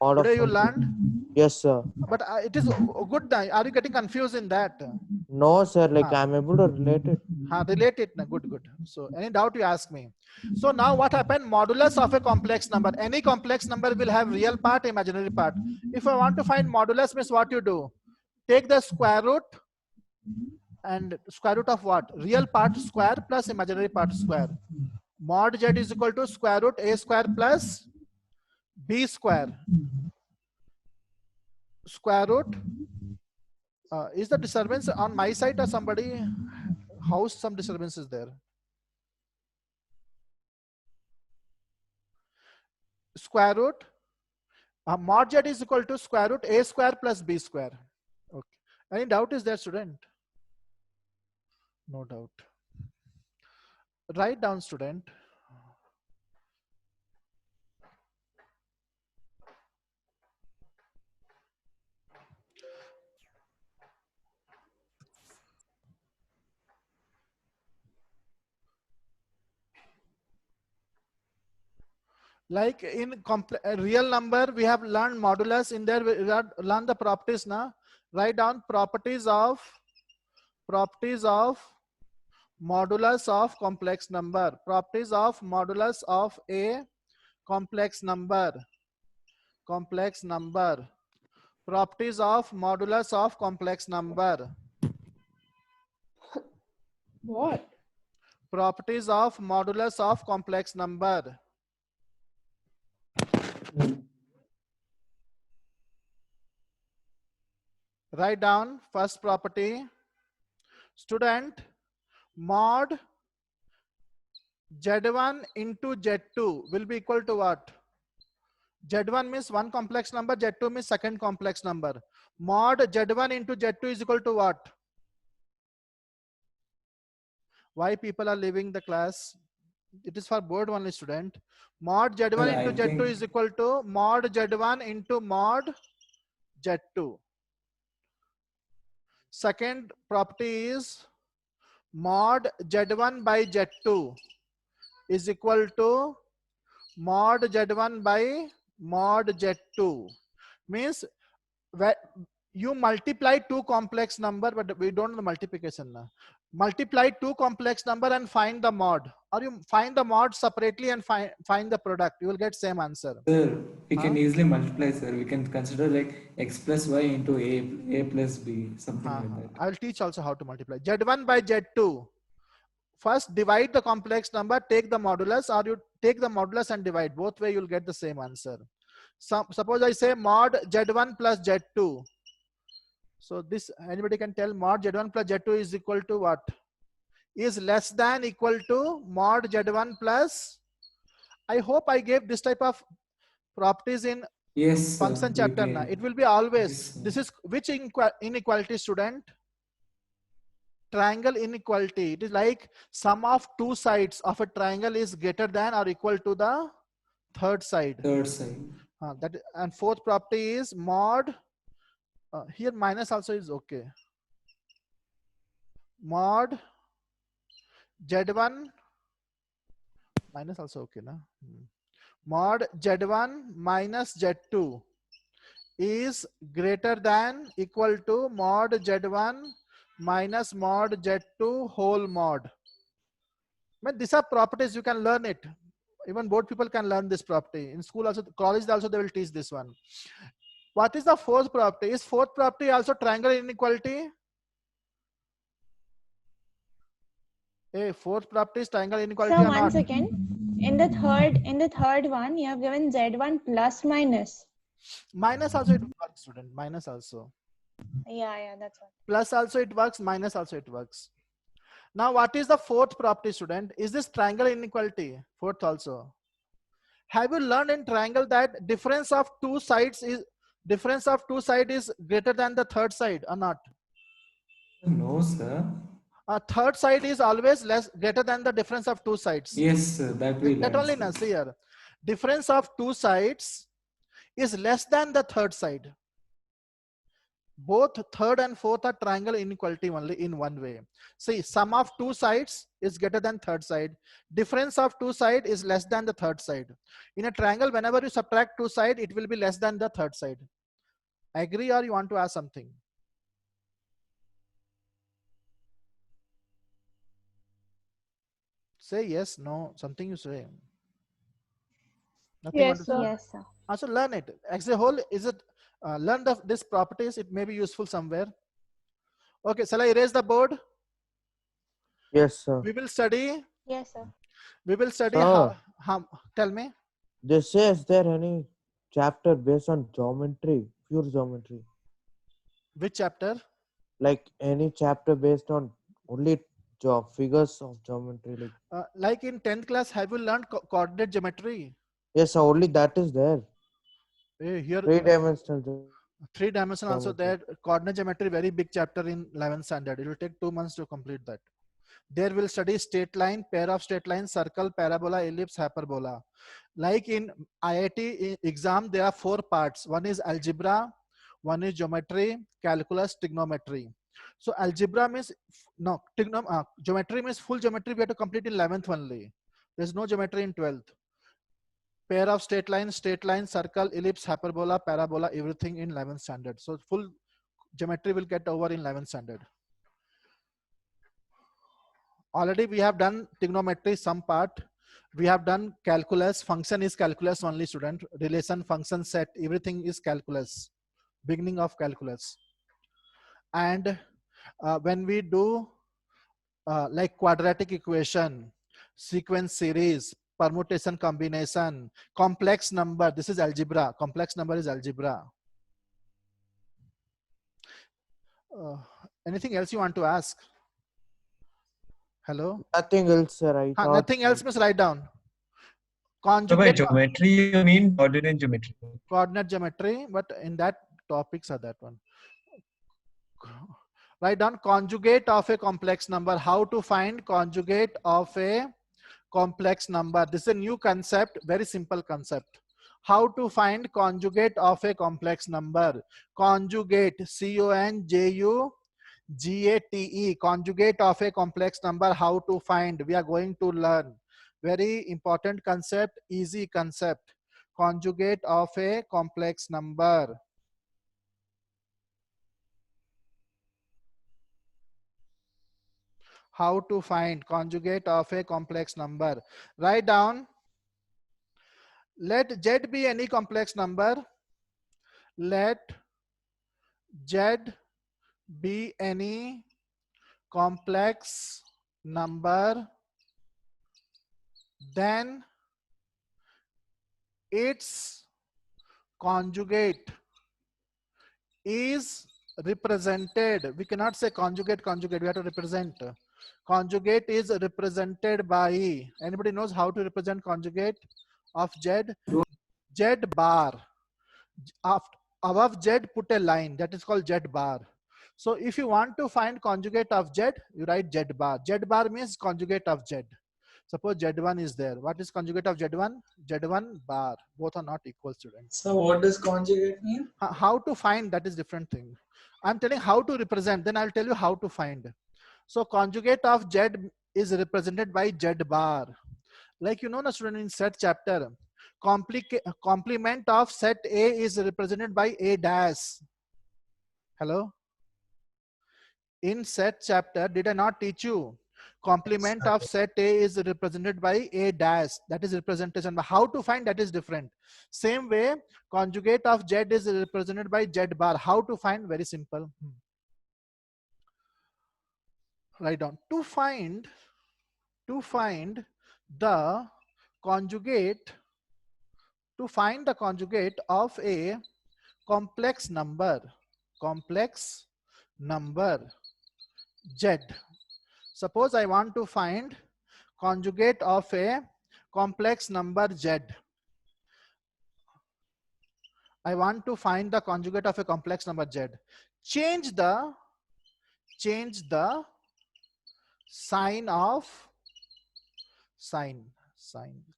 Mod of Today you something. learned, Yes, sir. but it is good. Are you getting confused in that? No, sir. Like Ha. I'm able to relate it. Relate it. Na? Good. So any doubt you ask me. So now what happened? Modulus of a complex number. Any complex number will have real part, imaginary part. If I want to find modulus, means what you do? Take the square root and square root of what? Real part square plus imaginary part square. Mod z is equal to square root a square plus b square. Square root. Is the disturbance on my side or somebody house? Some disturbance is there. Square root. Mod z is equal to square root a square plus b square. Okay. Any doubt is there, student? No doubt. Write down, student. Like in real number, we have learned modulus. In there, we learn the properties. Now, write down properties of modulus of complex number. Properties of modulus of a complex number. Complex number. Properties of modulus of complex number. What? Properties of modulus of complex number. Write down first property. Student, mod Z1 into Z2 will be equal to what? Z1 means one complex number, Z2 means second complex number. Mod Z1 into Z2 is equal to what? Why people are leaving the class? It is for board only, student. Mod Z1 Sir, into I Z2 think is equal to mod Z1 into mod Z2. Second property is mod Z1 by Z2 is equal to mod Z1 by mod Z2. Means you multiply two complex number, but we don't know the multiplication now. Multiply two complex number and find the mod, or you find the mod separately and find the product. You will get same answer. sir, we can easily multiply, sir. We can consider like x plus y into a plus b, something like that. I will teach also how to multiply. Z1 by Z2. First divide the complex number, take the modulus, or you take the modulus and divide. Both way you'll get the same answer. Suppose I say mod Z1 plus Z2. So this, anybody can tell mod Z1 plus Z2 is equal to what? Is less than equal to mod Z1 plus. I hope I gave this type of properties in Yes, function sir, chapter. Now it will be always. Yes, This is which inequality, student? Triangle inequality. It is like sum of two sides of a triangle is greater than or equal to the third side. third side. And fourth property is mod. Here minus also is okay. Mod Z1 minus also okay, na? Mod Z1 minus Z2 is greater than equal to mod Z1 minus mod Z2 whole mod. But these are properties, you can learn it. Even board people can learn this property. In school also, college also they will teach this one. What is the fourth property? Is fourth property also triangle inequality? Fourth property is triangle inequality So or one not? second. In the third one, you have given Z1 plus minus. Minus also it works, student. Minus also. Yeah, that's what. Plus also it works, minus also it works. Now what is the fourth property, student? Is this triangle inequality? Fourth also. Have you learned in triangle that difference of two sides is difference of two side is greater than the third side or not? No, sir. Third side is always less greater than the difference of two sides. Yes, sir. That we That learned, only sir. now see here. Difference of two sides is less than the third side. Both third and fourth are triangle inequality only in one way. See, sum of two sides is greater than third side. Difference of two side is less than the third side. In a triangle, whenever you subtract two side, it will be less than the third side. Agree, or you want to ask something? Say yes, no, something you say. Nothing Yes, want to sir. say? Yes, sir. Also learn it. As a whole, is it learn this properties? It may be useful somewhere. Okay, shall I erase the board? Yes, sir. We will study. Yes, sir. We will study Sir, how. Tell me. they say, is there any chapter based on geometry, pure geometry? Which chapter? Like any chapter based on only figures of geometry? Like in 10th class, have you learned coordinate geometry? Yes, sir, only that is there. Here, Three-dimensional. three-dimensional also geometry. there. Coordinate geometry, very big chapter in 11th standard. It will take 2 months to complete that. There will study straight line, pair of straight lines, circle, parabola, ellipse, hyperbola. Like in IIT exam, there are 4 parts. One is algebra, one is geometry, calculus, trigonometry. So algebra means, no, geometry means full geometry we have to complete in 11th only. There's no geometry in 12th. Pair of straight line, circle, ellipse, hyperbola, parabola, everything in 11th standard. So full geometry will get over in 11th standard. Already we have done trigonometry, some part. We have done calculus. Function is calculus only, student. Relation, function, set, everything is calculus. Beginning of calculus. And when we do like quadratic equation, sequence series, permutation combination, complex number, this is algebra. Complex number is algebra. Anything else you want to ask? Hello? Nothing else, sir. I thought Nothing else, means write down. So by Conjugate geometry, you mean coordinate geometry? coordinate geometry, but in that topics are that one. Write down conjugate of a complex number. How to find conjugate of a complex number. This is a new concept, very simple concept. How to find conjugate of a complex number. Conjugate, C-O-N-J-U-G-A-T-E, conjugate of a complex number. How to find, we are going to learn. Very important concept, easy concept. Conjugate of a complex number. How to find conjugate of a complex number. Write down. Let Z be any complex number. Let Z be any complex number. Then its conjugate is represented. We cannot say conjugate, we have to represent. Conjugate is represented by, anybody knows how to represent conjugate of Z? Z bar. Above Z put a line, that is called Z bar. So if you want to find conjugate of Z, you write Z bar. Z bar means conjugate of Z. Suppose Z1 is there. What is conjugate of Z1? Z1 bar. Both are not equal, students. So what does conjugate mean? How to find, that is different thing. I'm telling how to represent, then I'll tell you how to find. So conjugate of Z is represented by Z bar. Like you know, na student, in set chapter, complement of set A is represented by A dash. Hello? In set chapter, did I not teach you? Complement of set A is represented by A dash. That is representation. But how to find, that is different. Same way, conjugate of Z is represented by Z bar. How to find? Very simple. Write down. To find the conjugate, of a complex number Z. Suppose I want to find conjugate of a complex number Z. I want to find the conjugate of a complex number z. Change the sign of sign.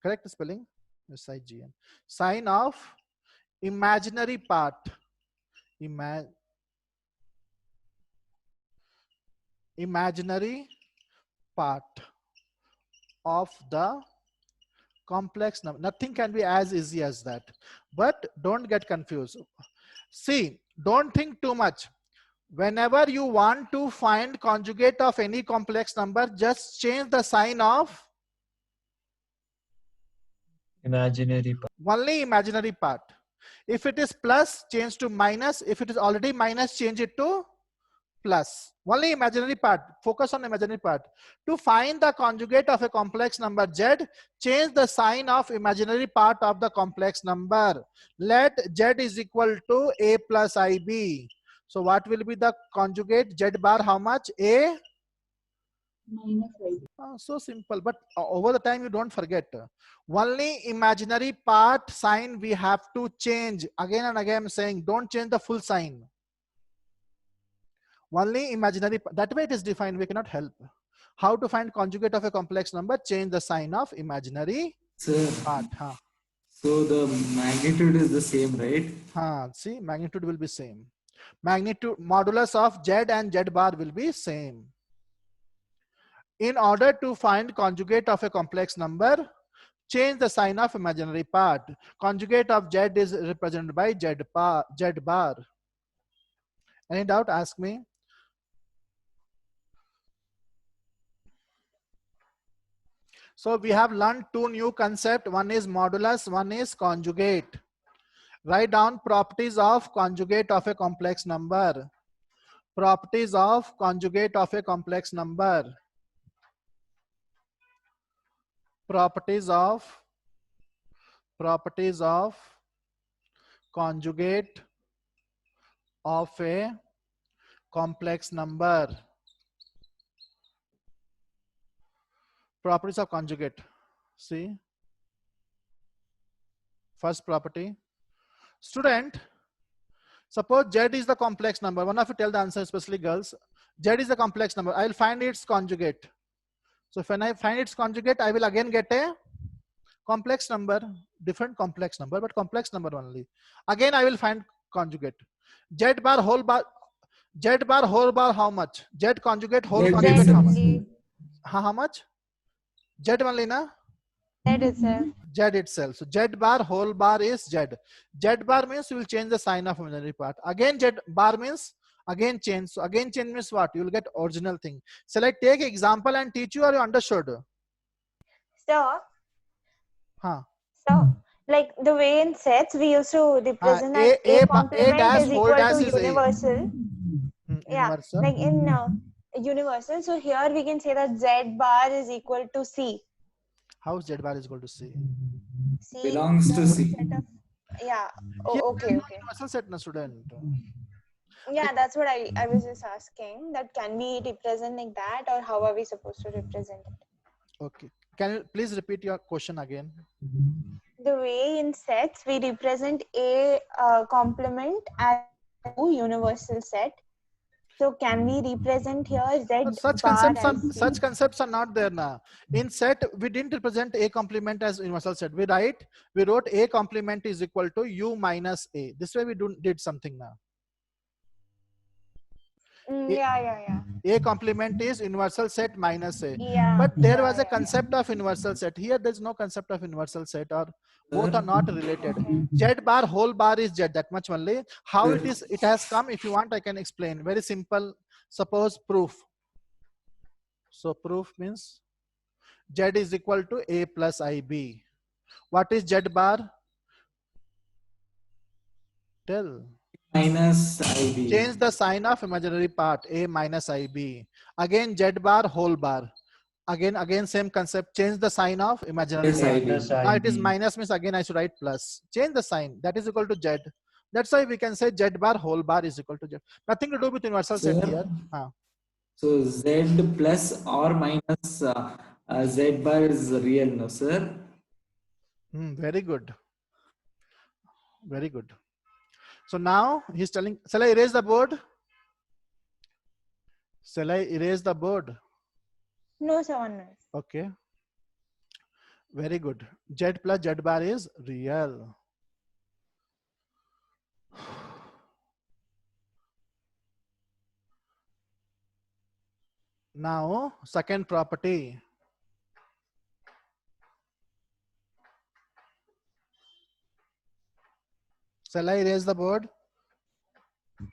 Correct spelling? S-I-G-N. Sign of imaginary part. Imaginary part of the complex number. Nothing can be as easy as that. But don't get confused. See, don't think too much. Whenever you want to find conjugate of any complex number, just change the sign of Imaginary part. only imaginary part. If it is plus, change to minus. If it is already minus, change it to plus. Only imaginary part. Focus on imaginary part. To find the conjugate of a complex number z, change the sign of imaginary part of the complex number. Let z is equal to a plus ib. So what will be the conjugate? Z bar how much? A Minus ib. so simple, but over the time you don't forget. Only imaginary part sign we have to change. Again and again I'm saying, don't change the full sign. Only imaginary, that way it is defined, we cannot help. How to find conjugate of a complex number? Change the sign of imaginary Sir, part. so the magnitude is the same, right? See, magnitude will be same. Magnitude, modulus of z and z bar will be same. In order to find conjugate of a complex number, change the sign of imaginary part. Conjugate of z is represented by z bar. Any doubt? Ask me. So we have learned two new concepts. One is modulus, one is conjugate. Write down properties of conjugate of a complex number. Properties of conjugate of a complex number. Properties of conjugate of a complex number. Properties of conjugate. See, first property. Student, suppose z is the complex number. One of you tell the answer, especially girls. Z is the complex number. I will find its conjugate. So when I find its conjugate, I will again get a complex number, different complex number, but complex number only. Again, I will find conjugate. Z bar whole bar how much? Z conjugate whole Z conjugate how much? only. How much? Z only na? That itself. Z itself. So Z bar whole bar is Z. Z bar means you will change the sign of imaginary part. Again Z bar means again change. So again change means what? You will get original thing. Shall I take example and teach you, or you understood? So, Huh. so like the way in sets we used to represent that A complement dash is whole equal dash to is A. universal. Yeah, Universal. like in universal. So here we can say that Z bar is equal to C. How Z bar is equal to C? C Belongs to C. set of, yeah. Here Oh, okay, okay. universal set na student. Yeah, that's what I was just asking. That can we represent like that, or how are we supposed to represent it? Okay. Can you please repeat your question again? The way in sets we represent A complement as a universal set. So can we represent here Z Such bar concepts are not there now. In set, we didn't represent A complement as universal set. We wrote A complement is equal to U minus A. This way we did something now. Yeah. A complement is universal set minus A. Yeah. But there was a concept of universal set. Here there's no concept of universal set, or both are not related. Z bar whole bar is Z, that much only. How it is, it has come, if you want I can explain. Very simple. Suppose proof. So proof means Z is equal to A plus IB. What is Z bar? Tell. Minus IB. Change the sign of imaginary part, A minus IB. Again Z bar whole bar. Again same concept. Change the sign of imaginary part. Now it is minus means again I should write plus. Change the sign. That is equal to Z. That's why we can say Z bar whole bar is equal to Z. Nothing to do with universal set here. So Z plus or minus Z bar is real, no sir? Very good. Very good. So now he's telling, shall I erase the board? Shall I erase the board? No, sir, one minute. Okay. Very good. Z plus Z bar is real. Now, second property. Shall I erase the board?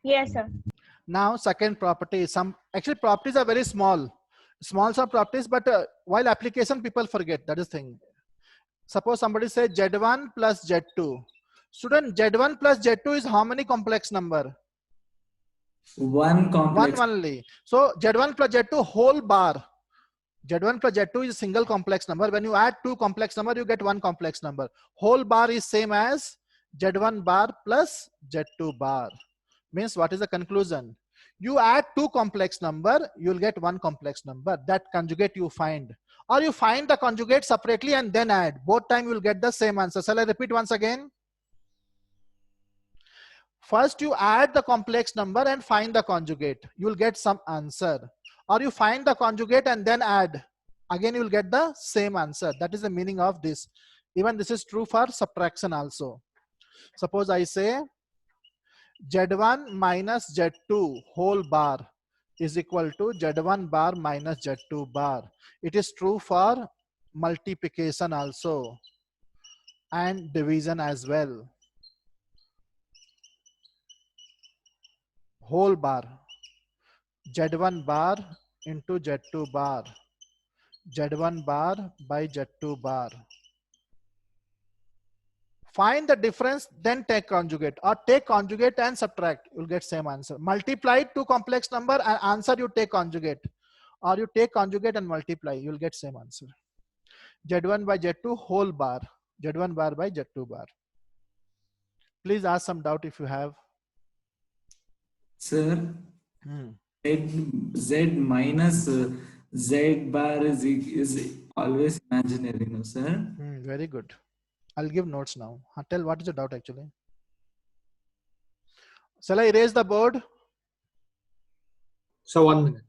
Yes, sir. Now, second property. Some actually properties are very small. Small some properties, but while application people forget. That is thing. Suppose somebody say Z1 plus Z2. Student, Z1 plus Z2 is how many complex number? One complex. One only. So Z1 plus Z2 whole bar. Z1 plus Z2 is a single complex number. When you add two complex number, you get one complex number. Whole bar is same as Z1 bar plus Z2 bar. Means what is the conclusion? You add two complex number, you'll get one complex number. That conjugate you find. Or you find the conjugate separately and then add. Both time you'll get the same answer. Shall I repeat once again? First you add the complex number and find the conjugate. You'll get some answer. Or you find the conjugate and then add. Again you will get the same answer. That is the meaning of this. Even this is true for subtraction also. Suppose I say Z1 minus Z2 whole bar is equal to Z1 bar minus Z2 bar. It is true for multiplication also and division as well. Whole bar, Z1 bar into Z2 bar, Z1 bar by Z2 bar. Find the difference, then take conjugate, or take conjugate and subtract. You'll get same answer. Multiply two complex number and answer you take conjugate, or you take conjugate and multiply. You'll get same answer. Z1 by Z2 whole bar, Z1 bar by Z2 bar. Please ask some doubt if you have. Sir, Z minus Z bar is always imaginary, no, sir? Very good. I'll give notes now. Tell what is the doubt actually. Shall I erase the board? So 1 minute.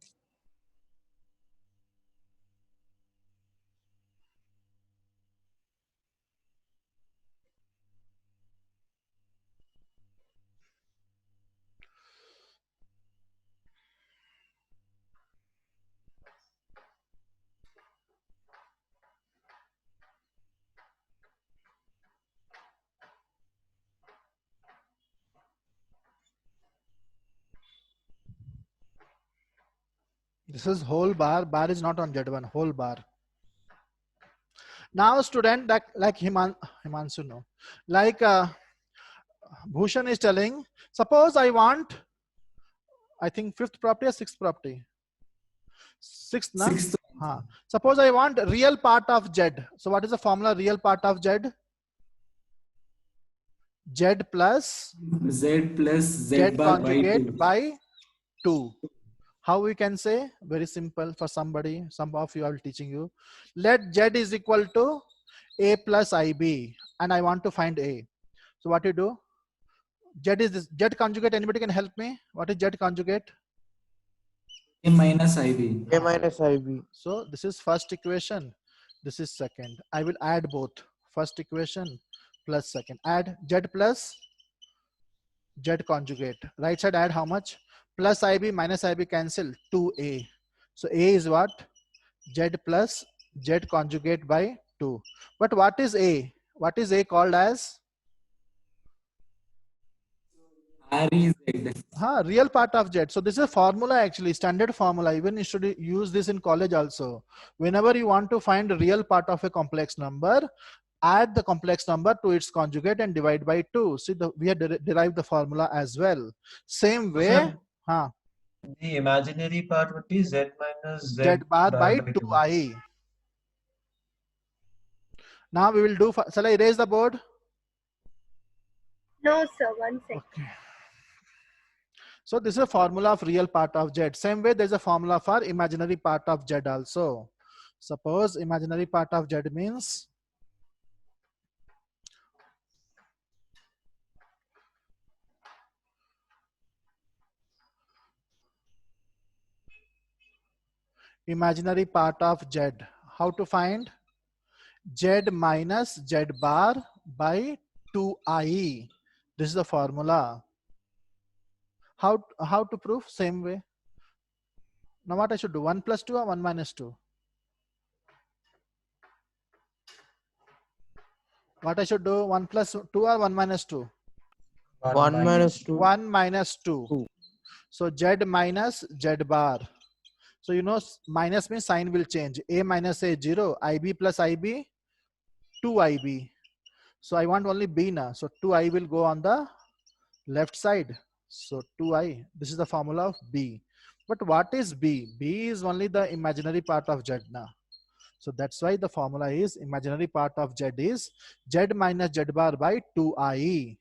This is whole bar. Bar is not on Z1. Whole bar. Now, student, that like Himanshu, no, like Bhushan is telling. Suppose I want, I think fifth property or sixth property. Sixth, na? Sixth. Suppose I want real part of Z. So what is the formula? Real part of Z? Z plus Z bar conjugate by 2. How we can say? Very simple for somebody. Some of you are teaching you. Let Z is equal to A plus IB, and I want to find A. So what you do? Z is this. Z conjugate. Anybody can help me? What is Z conjugate? A minus IB. A minus IB. So this is first equation. This is second. I will add both. First equation plus second. Add Z plus Z conjugate. Right side add how much? Plus IB minus IB cancel 2A. So A is what? Z plus Z conjugate by 2. But what is A? What is A called as? REZ. Real part of Z. So this is a formula actually, standard formula. Even you should use this in college also. Whenever you want to find the real part of a complex number, add the complex number to its conjugate and divide by 2. See, we have derived the formula as well. Same way. The imaginary part would be Z minus Z bar by 2I. Now we will do, shall I erase the board? No, sir, one second. Okay. So this is a formula of real part of Z. Same way there's a formula for imaginary part of Z also. Suppose imaginary part of Z means imaginary part of Z. How to find? Z minus Z bar by 2i. This is the formula. How to prove? Same way. Now what I should do? 1 plus 2 or 1 minus 2? What I should do? 1 plus 2 or 1 minus 2? 1 minus 2. 1 minus 2. So Z minus Z bar. So you know minus means sign will change. A minus A 0. IB plus IB 2IB. So I want only B now. So 2I will go on the left side. So 2I. This is the formula of B. But what is B? B is only the imaginary part of Z now. So that's why the formula is imaginary part of Z is Z minus Z bar by 2I.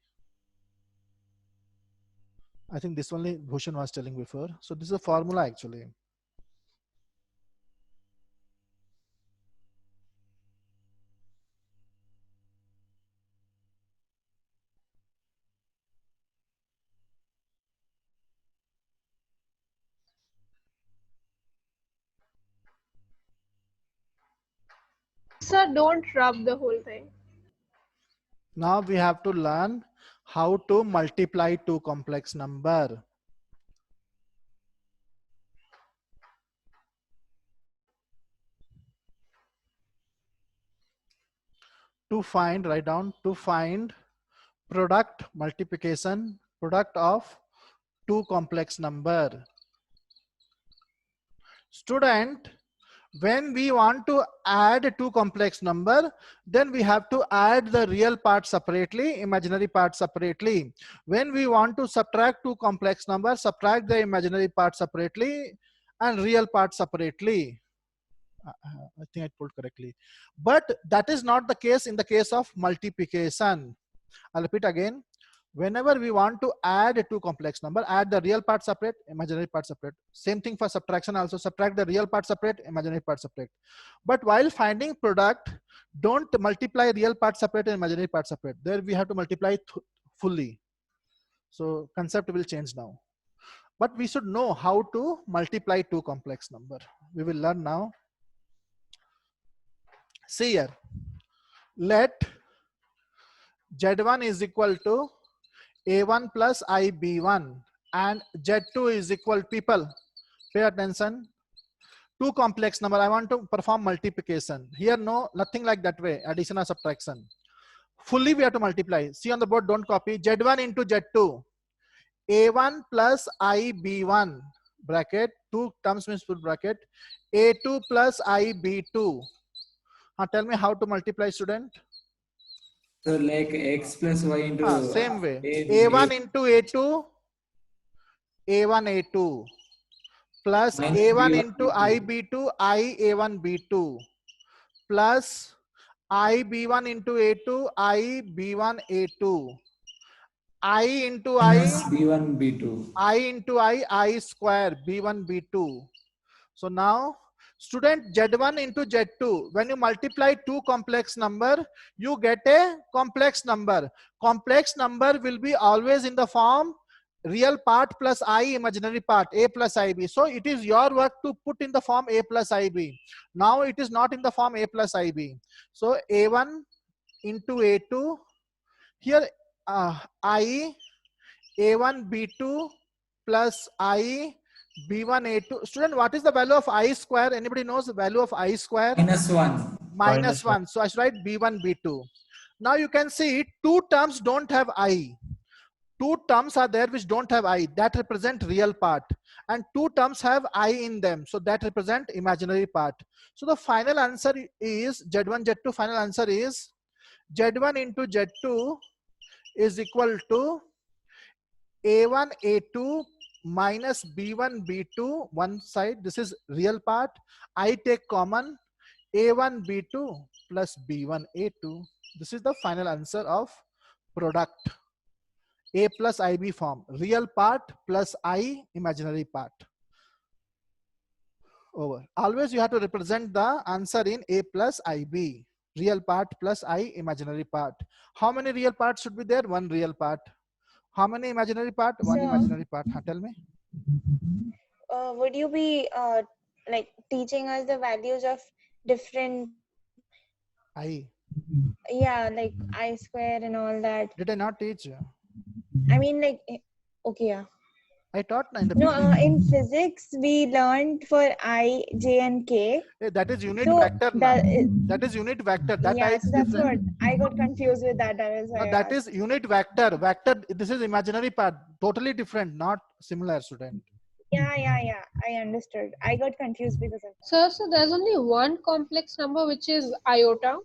I think this only Bhushan was telling before. So this is a formula actually. Sir, don't rub the whole thing. Now we have to learn how to multiply two complex number. To find, write down, to find product multiplication, product of two complex number. Student, when we want to add two complex number, then we have to add the real part separately, imaginary part separately. When we want to subtract two complex numbers, subtract the imaginary part separately and real part separately. I think I told correctly. But that is not the case in the case of multiplication. I'll repeat again. Whenever we want to add two complex number, add the real part separate, imaginary part separate. Same thing for subtraction also, subtract the real part separate, imaginary part separate. But while finding product, don't multiply real part separate and imaginary part separate. There we have to multiply fully. So concept will change now. But we should know how to multiply two complex number. We will learn now. See here. Let Z1 is equal to A1 plus IB1 and Z2 is equal, people pay attention, two complex number. I want to perform multiplication. Here no, nothing like that way, addition or subtraction. Fully we have to multiply. See on the board, don't copy. Z1 into Z2. A1 plus IB1 bracket, two terms means full bracket. A2 plus IB2. Tell me how to multiply, student. So like x plus y into same way. A1 into A2, A1 A2 plus minus A1 B1 into B2. IB2, I A1 B2 plus IB1 into A2, I B1 A2. I into minus I, B1 B2. I into I square, B1 B2. So now student, Z1 into Z2, when you multiply two complex number, you get a complex number. Complex number will be always in the form real part plus I imaginary part, A plus IB. So it is your work to put in the form A plus IB. Now it is not in the form A plus IB. So A1 into A2, here I A1 B2 plus I B1 A2. Student, what is the value of I square? Anybody knows the value of I square? Minus 1. Minus 1. So I should write B1 B2. Now you can see two terms don't have I. Two terms are there which don't have I. That represent real part. And two terms have I in them. So that represent imaginary part. So the final answer is Z1 Z2. Final answer is Z1 into Z2 is equal to A1 A2 minus B1 B2, one side, this is real part. I take common, A1 B2 plus B1 A2. This is the final answer of product. A plus IB form, real part plus I imaginary part. Over. Always you have to represent the answer in A plus IB. Real part plus I imaginary part. How many real parts should be there? One real part. How many imaginary part? One Sir, imaginary part. Tell me. would you be like teaching us the values of different, I yeah, like I square and all that. did I not teach you? I mean, like, okay, yeah. I taught in the No, beginning. in physics we learned for I, J, and K. That is unit So vector now. that That is unit vector. That I yeah, is so that's different. what I got confused with that. That is why No, I that asked. is unit vector. Vector. This is imaginary part. Totally different. Not similar, student. Yeah. I understood. I got confused because of that. Sir, so there's only one complex number which is iota.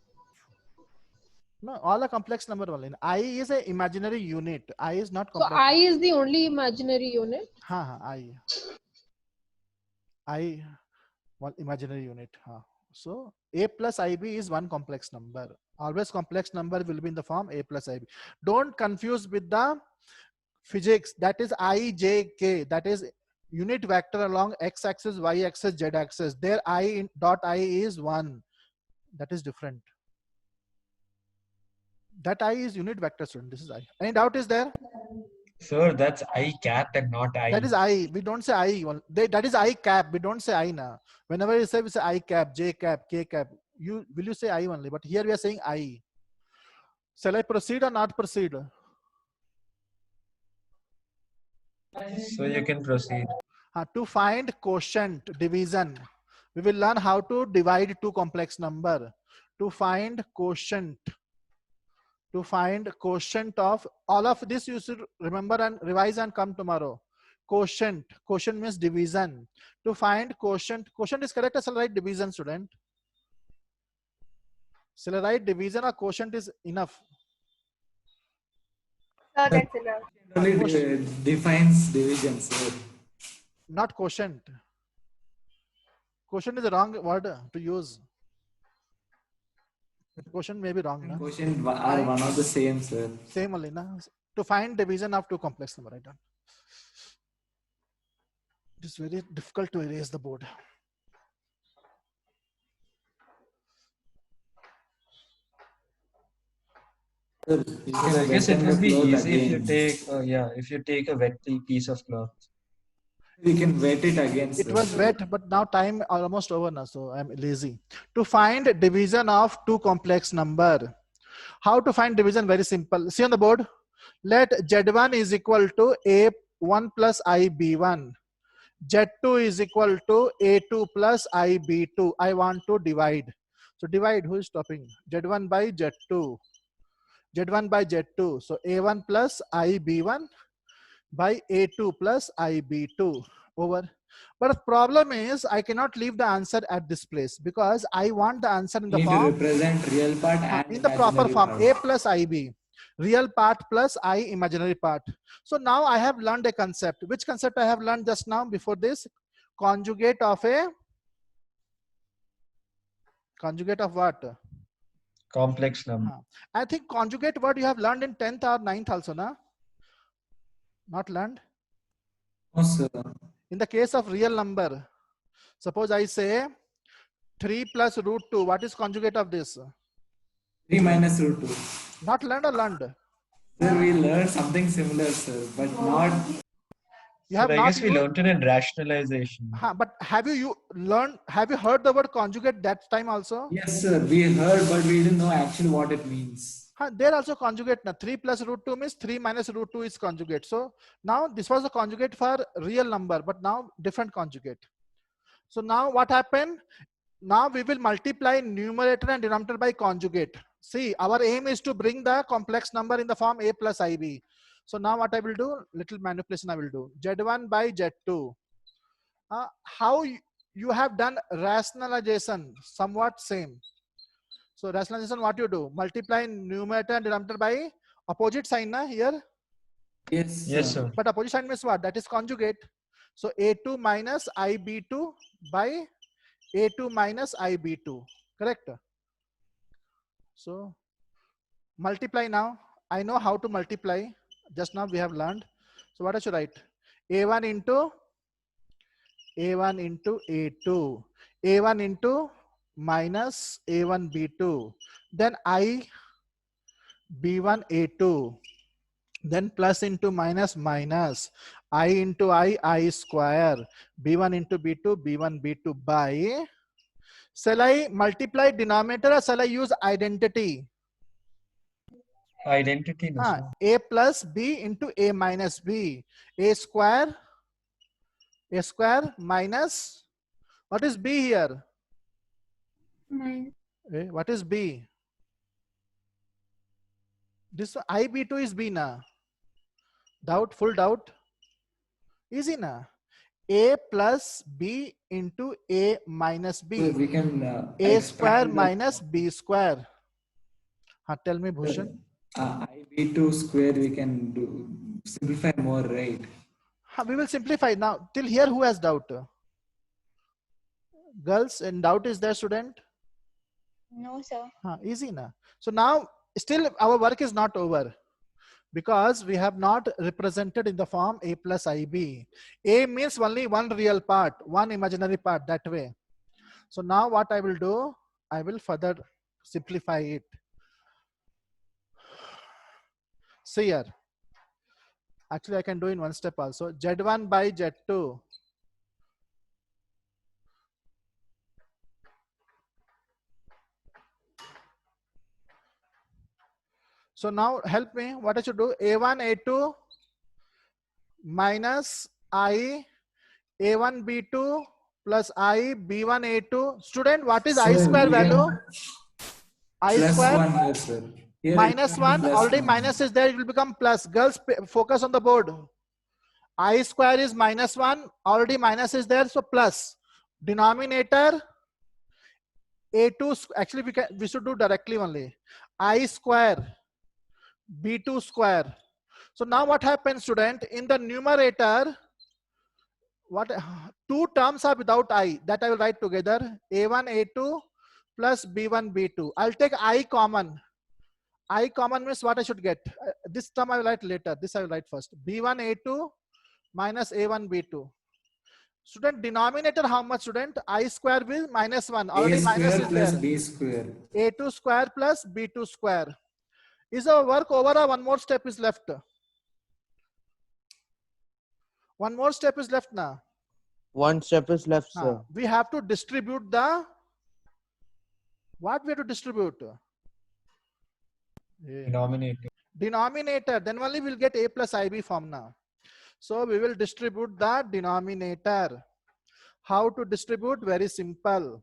No, all are complex number only. I is a imaginary unit. I is not So complex. I is the only imaginary unit. I one imaginary unit. So a plus ib is one complex number. Always complex number will be in the form a plus ib. Don't confuse with the physics. That is I, J, K. That is unit vector along x axis, y axis, z axis. There I dot I is one. That is different. That I is unit vector, student. This is I. Any doubt is there? Sir, that's I capped and not I. That is I. We don't say I. That is I cap. We don't say I now. Whenever we say I cap, J cap, K cap. Will you say I only? But here we are saying I. Shall I proceed or not proceed? So you can proceed. To find quotient division, we will learn how to divide two complex number. To find quotient of all of this, you should remember and revise and come tomorrow. Quotient means division. To find quotient is correct, or shall I write division, student? Shall I write division or quotient is enough? So that's enough. Only defines division, sir. Not quotient. Quotient is the wrong word to use. Quotient may be wrong. Na? Quotient are one of the same, sir. Same only. Na? To find division of two complex number. Right? It is very difficult to erase the board. Sir, I guess it will be easy if you take, if you take a wet piece of cloth. We can wet it again, sir. It was wet, but now time almost over now, so I'm lazy. To find division of two complex number. How to find division? Very simple. See on the board. Let Z1 is equal to A1 plus IB1. Z2 is equal to A2 plus IB2. I want to divide. So divide, who is stopping? Z1 by Z2. Z1 by Z2. So A1 plus IB1 by A2 plus IB2 over. But the problem is I cannot leave the answer at this place because I want the answer in the need form. to represent real part and in the proper imaginary form. part. A plus IB. Real part plus I imaginary part. So now I have learned a concept. Which concept I have learned just now before this? Conjugate of a. Conjugate of what? Complex number. I think conjugate word you have learned in 10th or 9th also, na? Not learned? No, sir. In the case of real number, suppose I say 3 plus root 2. What is conjugate of this? 3 minus root 2. Not learned or learned? Sir, we learned something similar, sir, but not. You have I not guess we used, learned it in rationalization. but have you learned? Have you heard the word conjugate that time also? Yes, sir. We heard, but we didn't know actually what it means. There also conjugate. Now 3 plus root 2 means 3 minus root 2 is conjugate. So now this was a conjugate for real number, but now different conjugate. So now what happened? Now we will multiply numerator and denominator by conjugate. See, our aim is to bring the complex number in the form A plus IB. So now what I will do? Little manipulation I will do. Z1 by Z2. How you have done rationalization? Somewhat same. So rationalization, what you do? Multiply numerator and denominator by opposite sign na here. Yes, Yes, sir. But opposite sign means what? That is conjugate. So A2 minus IB2 by A2 minus IB2. Correct? So multiply now. I know how to multiply. Just now we have learned. So what I should write? A1 into A2. A1 into minus A1 B2. Then I B1 A2 then plus into minus minus, I into I square, b1 into b2, b1 b2 by, shall I multiply denominator or shall I use identity? Identity, no, sir. A plus b into a minus b, a square minus, what is b here? Minus. What is b? This IB2 is b na? Doubt, full doubt? Easy na? A plus b into a minus So b. we can A square expand minus b square. Tell me, Bhushan. IB2 square we can do simplify more, right? We will simplify now. Till here, who has doubt? Girls, and doubt is there, student? No, sir. Easy na. So now, still our work is not over, because we have not represented in the form a plus ib. A means only one real part, one imaginary part, that way. So now what I will do, I will further simplify it. See here. Actually, I can do in one step also. Z1 by Z2. So now help me, what I should do? A1, A2 minus I, A1, B2 plus I, B1, A2. Student, what is I Sir, square we can value? I plus square 1 here, sir. Here minus it will be 1, plus already 1. minus is there, it will become plus. Girls, focus on the board. I square is minus 1, already minus is there, so plus. Denominator, A2, actually we should do directly only. I square, B2 square. So now what happens, student? In the numerator, what two terms are without I, that I will write together. A1, A2 plus B1, B2. I'll take I common. I common means what I should get. This term I will write later. This I will write first. B1, A2 minus A1, B2. Student, denominator how much, student? I square with minus 1. Already A minus square is plus there. B square. A2 square plus B2 square. Is our work over or one more step is left? One more step is left now. One step is left, sir. We have to distribute the, what we have to distribute? Denominator. Denominator. Then only we'll get A plus IB form now. So we will distribute the denominator. How to distribute? Very simple.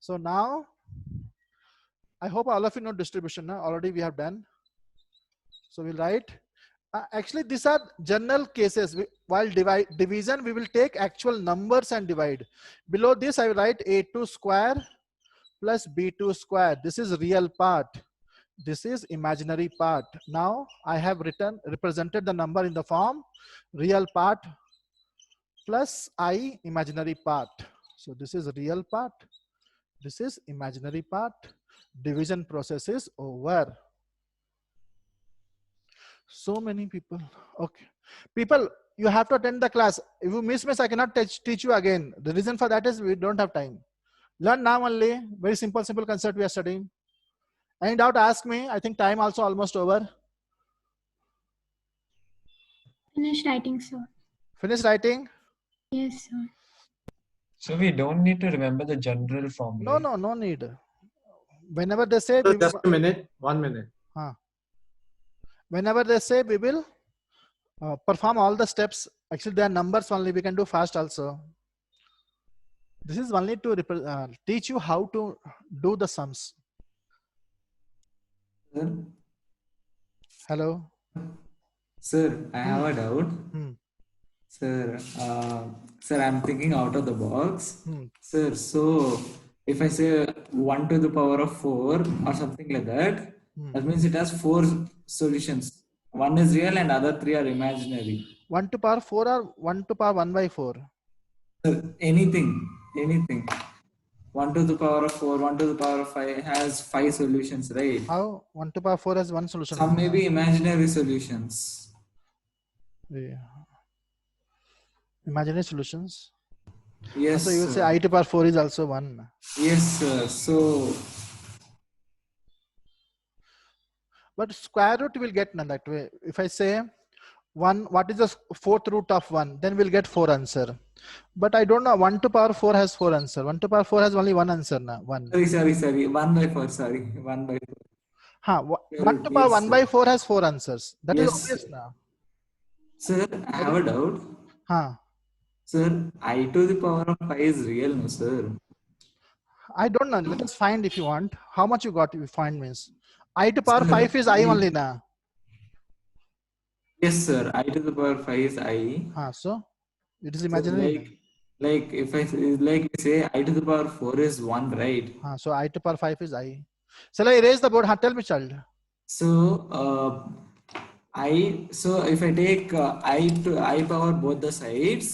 So now, I hope all of you know distribution now. Already we have done. So we'll write. Actually, these are general cases. While division, we will take actual numbers and divide. Below this, I will write A2 square plus B2 square. This is real part. This is imaginary part. Now I have represented the number in the form real part plus I imaginary part. So this is real part. This is imaginary part. Division process is over. So many people. Okay. People, you have to attend the class. If you miss, I cannot teach you again. The reason for that is we don't have time. Learn now only. Very simple concept we are studying. Any doubt, ask me. I think time also almost over. Finish writing, sir. Finish writing? Yes, sir. So we don't need to remember the general form. No, right? no need. Whenever they say, So just a minute, 1 minute. Whenever they say, we will perform all the steps. Actually, there are numbers only. We can do fast also. This is only to teach you how to do the sums. Sir? Hello? Sir, I have a doubt. Sir, sir, I'm thinking out of the box. Sir, so if I say 1 to the power of 4 or something like that, that means it has 4 solutions. One is real and other 3 are imaginary. 1 to power 4 or 1 to power 1 by 4? Sir, anything. 1 to the power of 4, 1 to the power of 5 has 5 solutions, right? How? 1 to power 4 has 1 solution. Some may be imaginary solutions. Yeah. Imaginary solutions? Yes. So you will say sir. I to power 4 is also 1. Yes, sir. So But square root will get none that way. If I say 1, what is the fourth root of 1? Then we'll get 4 answer. But I don't know, 1 to power 4 has 4 answer. 1 to power 4 has only 1 answer now. 1. Sorry. 1 by 4, sorry. 1 by 4. Huh, 1 to power Yes, 1 by sir. 4 has 4 answers. That is Yes. obvious now. Sir, I have a doubt. Huh. Sir, I to the power of 5 is real, no, sir? I don't know. Let us find if you want. How much you got if you find means. I to power Sir, 5 is I I- only now. Yes, sir. I to the power 5 is I. So it is So imaginary. like if I like we say I to the power 4 is 1, right? So I to power 5 is I. Shall I erase the board? Tell me, child. So so if I take I to I power both the sides,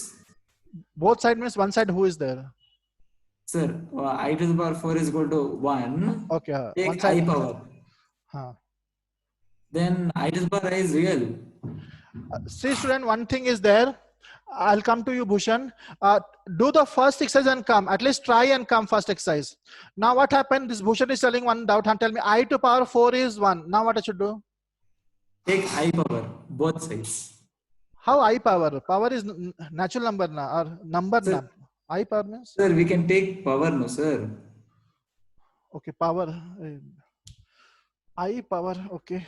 Both side means one side who is there? sir, I to the power 4 is equal to 1. Okay. Take One side. I power. Then I to the power I is real. See, student, one thing is there. I'll come to you, Bhushan. Do the first exercise and come. At least try and come first exercise. Now what happened? This Bhushan is telling one doubt and tell me I to power 4 is 1. Now what I should do? Take I power, both sides. How I power? Power is natural number na or number Sir. na. I power means? Sir, we can take power, no, sir? Okay, power. I power. Okay.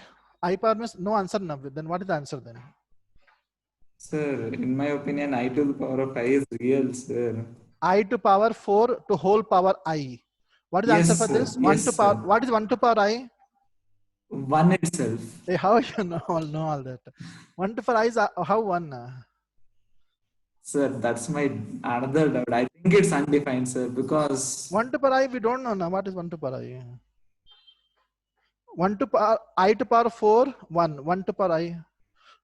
I power means no answer now. Then what is the answer then? Sir, in my opinion, I to the power of I is real, sir. I to power 4 to whole power I. What is the Yes, answer for sir. this? 1 Yes, to power. sir. What is 1 to power I? 1 itself. Hey, how you know all that? 1 to power I is how 1? Sir, that's my another doubt. I think it's undefined, sir, because 1 to power I, we don't know now. What is 1 to power I? 1 to power I to power 4, 1. 1 to power I.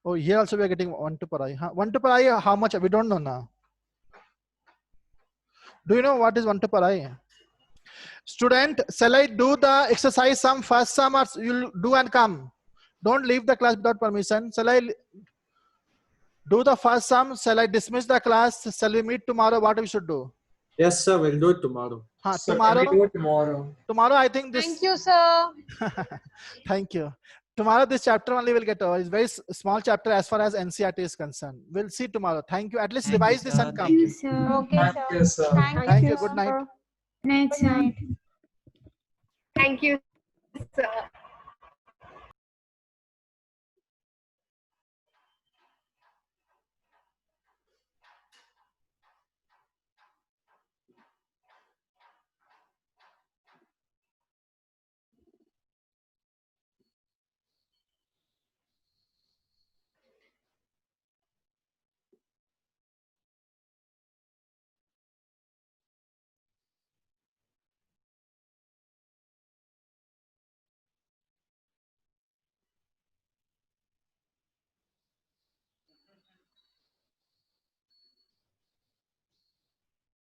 Oh, here also we are getting 1 to power I. 1 to power I, how much? We don't know now. Do you know what is 1 to power I? Student, shall I do the exercise sum first sum or you'll do and come? Don't leave the class without permission. Shall I do the first sum? Shall I dismiss the class? Shall we meet tomorrow? What we should do? Yes, sir. We'll do it tomorrow. Sir, Tomorrow? can we do it tomorrow? Tomorrow, I think this. Thank you, sir. Thank you. Tomorrow, this chapter only will get over. It's very small chapter as far as NCERT is concerned. We'll see tomorrow. Thank you. At least Thank you, revise this sir. and Thank come. you, sir. Okay, Thank sir. you, sir. Thank Thank you, you. Good night. sir. Night, Good sir. night. Thank you.